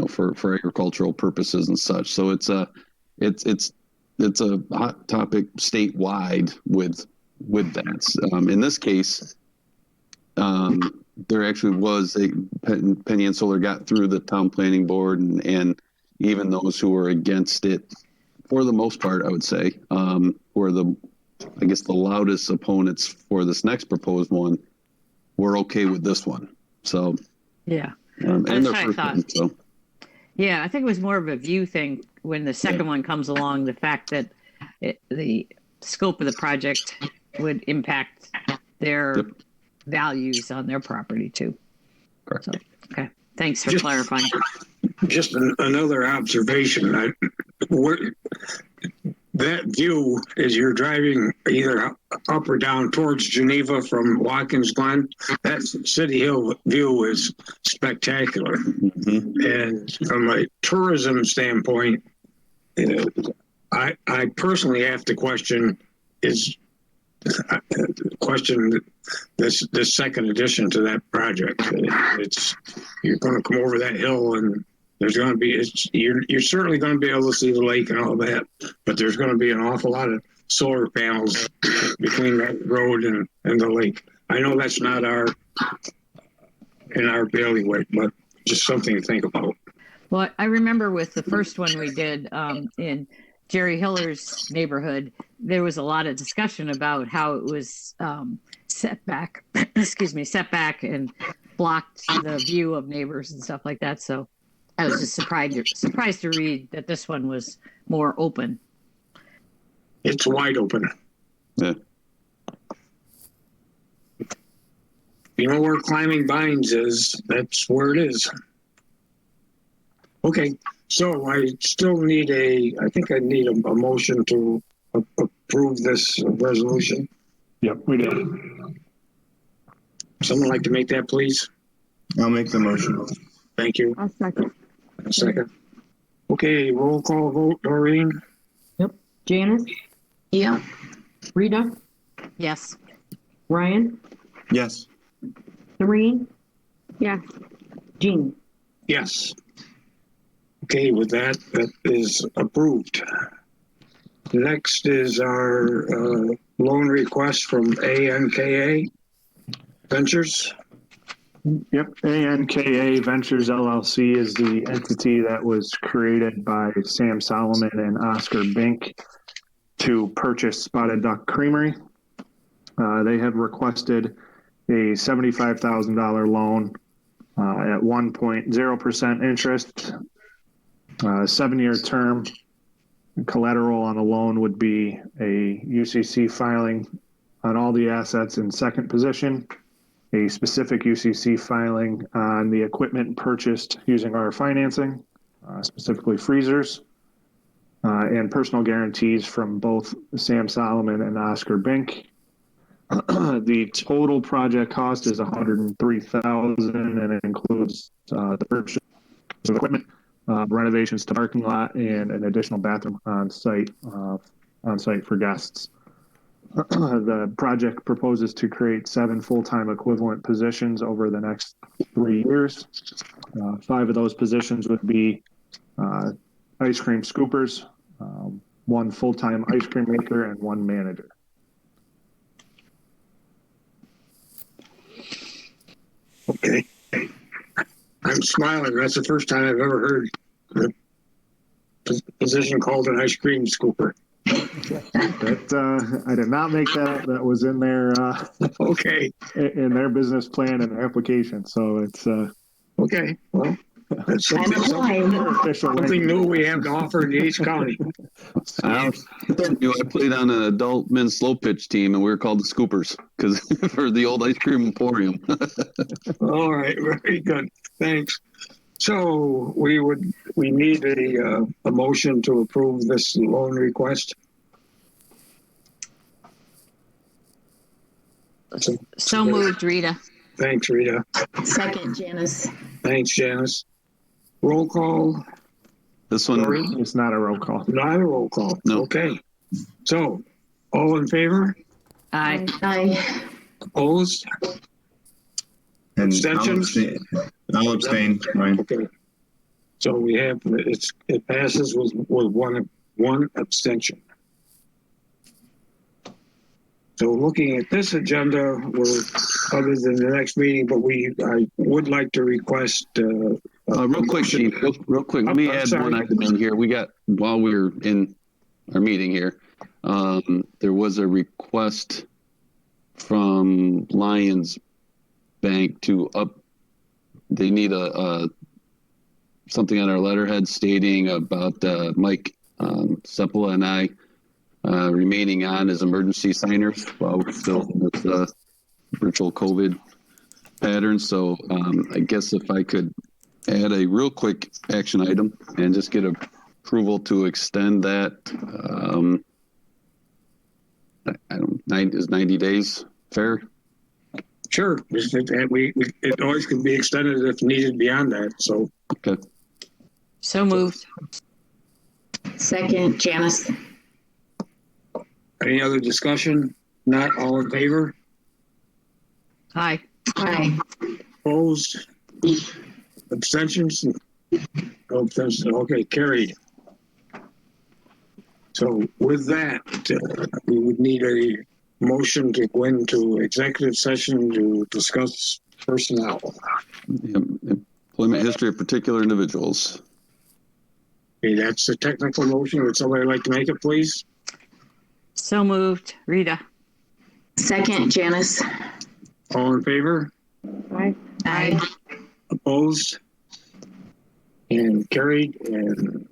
for agricultural purposes and such. So it's a hot topic statewide with that. In this case, there actually was Pena and Solar got through the town planning board, and even those who were against it, for the most part, I would say, were the loudest opponents for this next proposed one, were okay with this one. So yeah, and that's their what I first thought. one, so. Yeah, I think it was more of a view thing when the second one comes along. The fact that the scope of the project would impact their values on their property too. Correct. So, okay, thanks for clarifying. Just another observation. That view, as you're driving either up or down towards Geneva from Watkins Glen, that City Hill view is spectacular. Mm-hmm. And from a tourism standpoint, I personally have to question this second addition to that project. You're going to come over that hill, and there's going to be you're certainly going to be able to see the lake and all that, but there's going to be an awful lot of solar panels between that road and the lake. I know that's not in our bailiwick, but just something to think about. Well, I remember with the first one we did in Jerry Hiller's neighborhood, there was a lot of discussion about how it was setback and blocked the view of neighbors and stuff like that. So I was just surprised to read that this one was more open. It's wide open. Yeah. You know where Climbing Vines is, that's where it is. Okay, so I still need I think I need a motion to approve this resolution. Yep, we did. Someone like to make that, please? I'll make the motion. Thank you. I'll second. A second. Okay, roll call vote, Doreen? Janice, Yeah. Rita, Yes. Ryan, Yes. Noreen, Yes. Jean. Yes. Okay, with that is approved. Next is our loan request from ANKA Ventures. Yep, ANKA Ventures LLC is the entity that was created by Sam Solomon and Oscar Bink to purchase Spotted Duck Creamery. They have requested a $75,000 loan at 1.0% interest, 7-year term. Collateral on the loan would be a UCC filing on all the assets in second position, a specific UCC filing on the equipment purchased using our financing, specifically freezers, and personal guarantees from both Sam Solomon and Oscar Bink. The total project cost is $103,000, and it includes the purchase of equipment, renovations to parking lot, and an additional bathroom on site for guests. The project proposes to create 7 full-time equivalent positions over the next 3 years. 5 of those positions would be ice cream scoopers, 1 full-time ice cream maker, and 1 manager. Okay. I'm smiling. That's the first time I've ever heard a position called an ice cream scooper. That I did not make that up. That was in their Okay. in their business plan and application. So it's Okay. Well, that's something new we have to offer in East County. I played on an adult men's slow pitch team, and we were called the Scoopers because for the old ice cream emporium. All right, very good. Thanks. So we need a motion to approve this loan request. So moved, Rita. Thanks, Rita. Second, Janice. Thanks, Janice. Roll call. This one, Lori? It's not a roll call. Not a roll call. No. Okay. So, all in favor? Aye. Aye. Opposed? And Abstentions? I'll abstain, Ryan. Okay. So we have, it passes with one abstention. So looking at this agenda, we're other than the next meeting, but I would like to request, real quick, motion. Chief, real quick, let me I'm add sorry. one item in here. While we were in our meeting here, there was a request from Lions Bank they need something on our letterhead stating about Mike Sepula and I remaining on as emergency signers while we're still in this virtual COVID pattern. So I guess if I could add a real quick action item and just get approval to extend that. Is 90 days fair? Sure, it always can be extended if needed beyond that, so. Okay. So moved. Second, Janice. Any other discussion? Not all in favor? Aye. Aye. Opposed? Abstentions? No abstentions. Okay, carried. So with that, we would need a motion to go into executive session to discuss personnel. Employment history of particular individuals. Okay, that's the technical motion. Would somebody like to make it, please? So moved. Rita. Second, Janice. All in favor? Aye. Opposed? And carried. And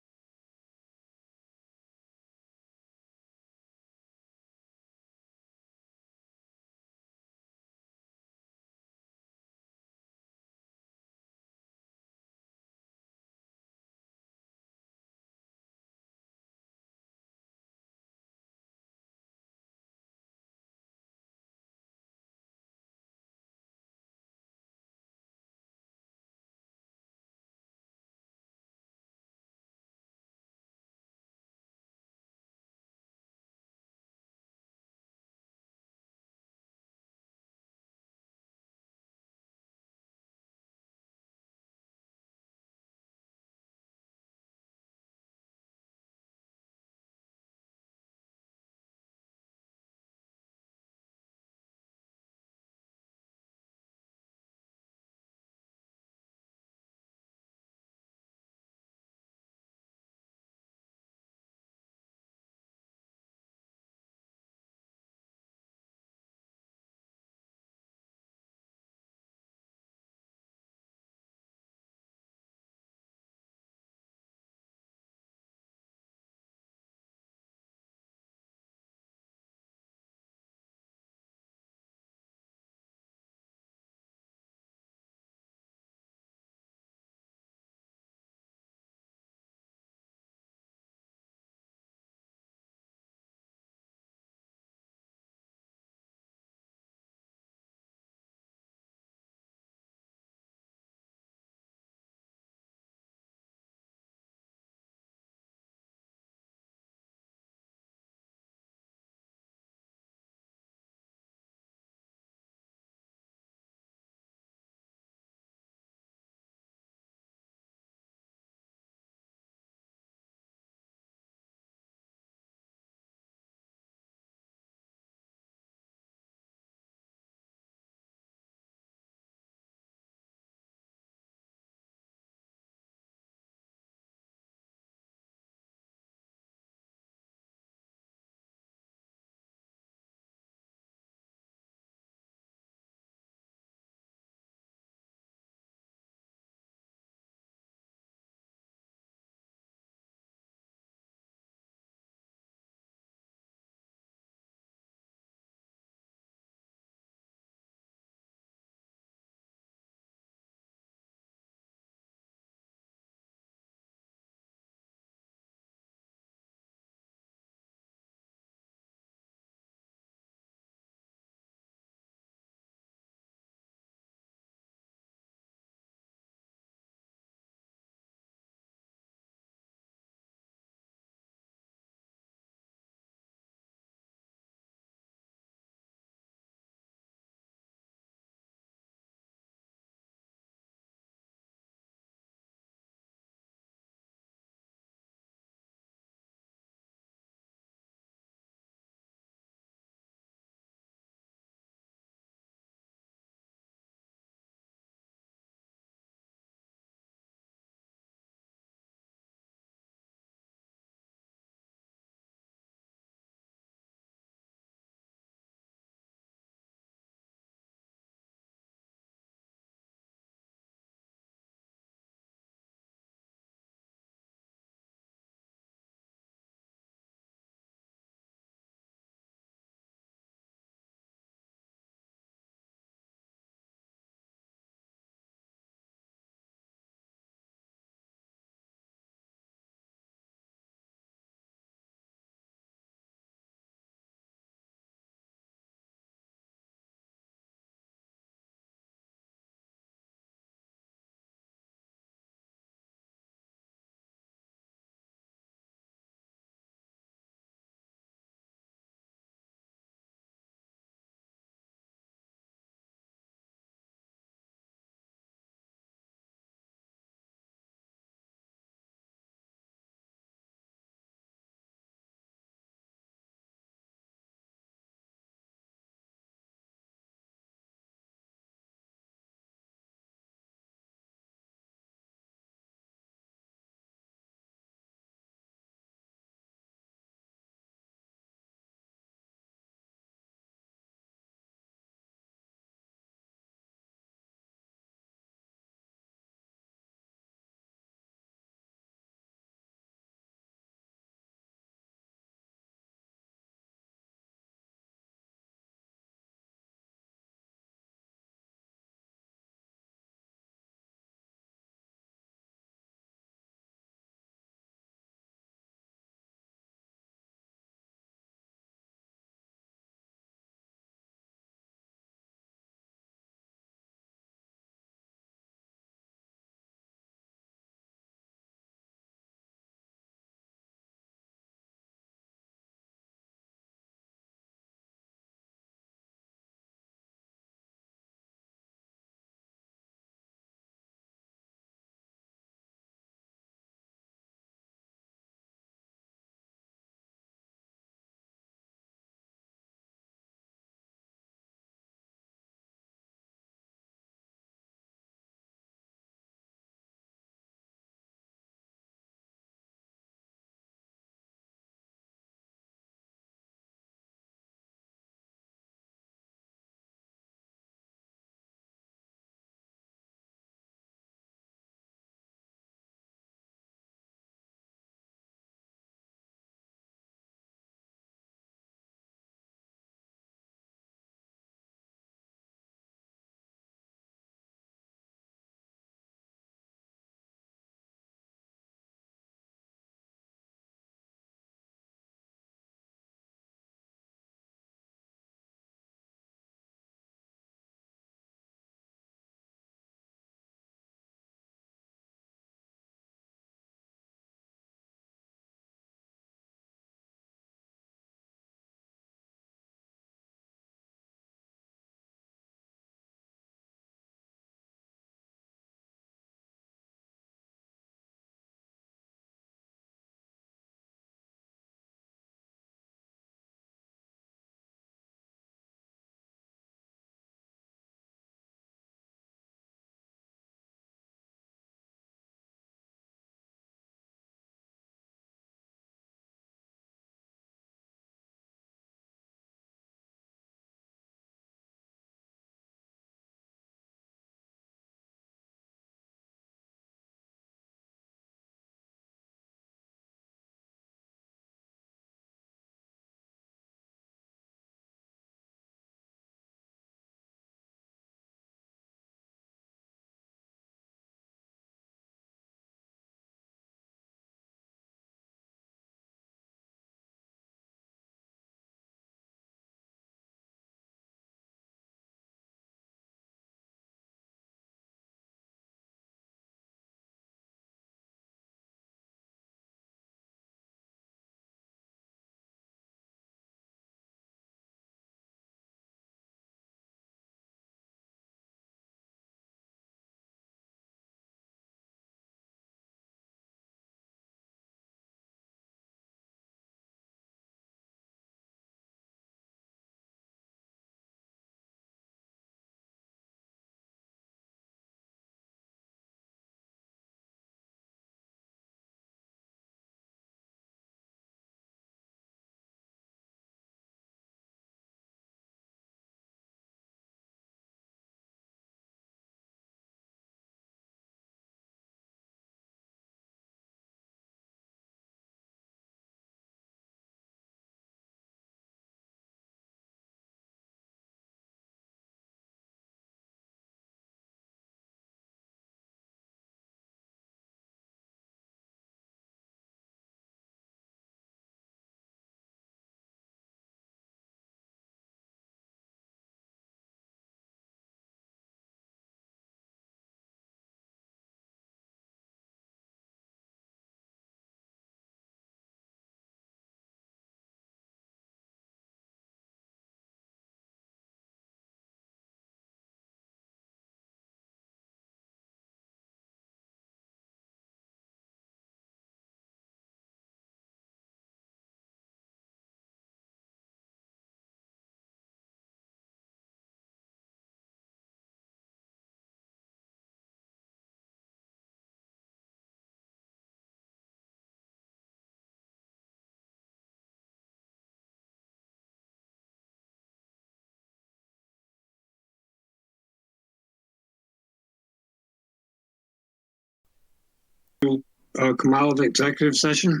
come out of executive session?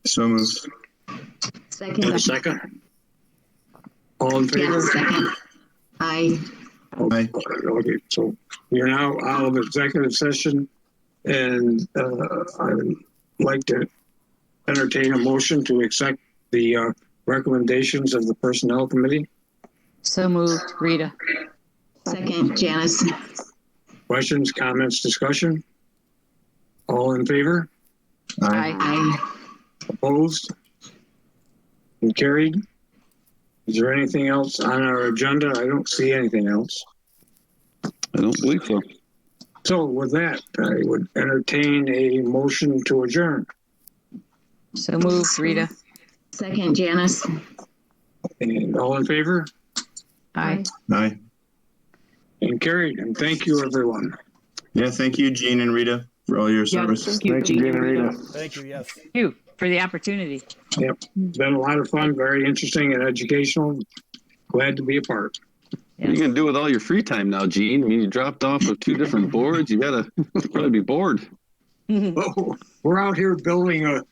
So moved. Second. Second. All in favor? Yes, second. Aye. Aye. Okay, so we are now out of executive session, and I would like to entertain a motion to accept the recommendations of the Personnel Committee. So moved, Rita. Second, Janice. Questions, comments, discussion? All in favor? Aye. Aye. Opposed? And carried. Is there anything else on our agenda? I don't see anything else. I don't believe so. So with that, I would entertain a motion to adjourn. So moved, Rita. Second, Janice. And all in favor? Aye. Aye. And carried. And thank you, everyone. Yeah, thank you, Gene and Rita, for all your service. Thank you, Gene and Rita. Thank you, yes. Thank you for the opportunity. Yep. It's been a lot of fun, very interesting and educational. Glad to be a part. What are you going to do with all your free time now, Gene? I mean, you dropped off of 2 different boards. You got to probably be bored. Oh, we're out here building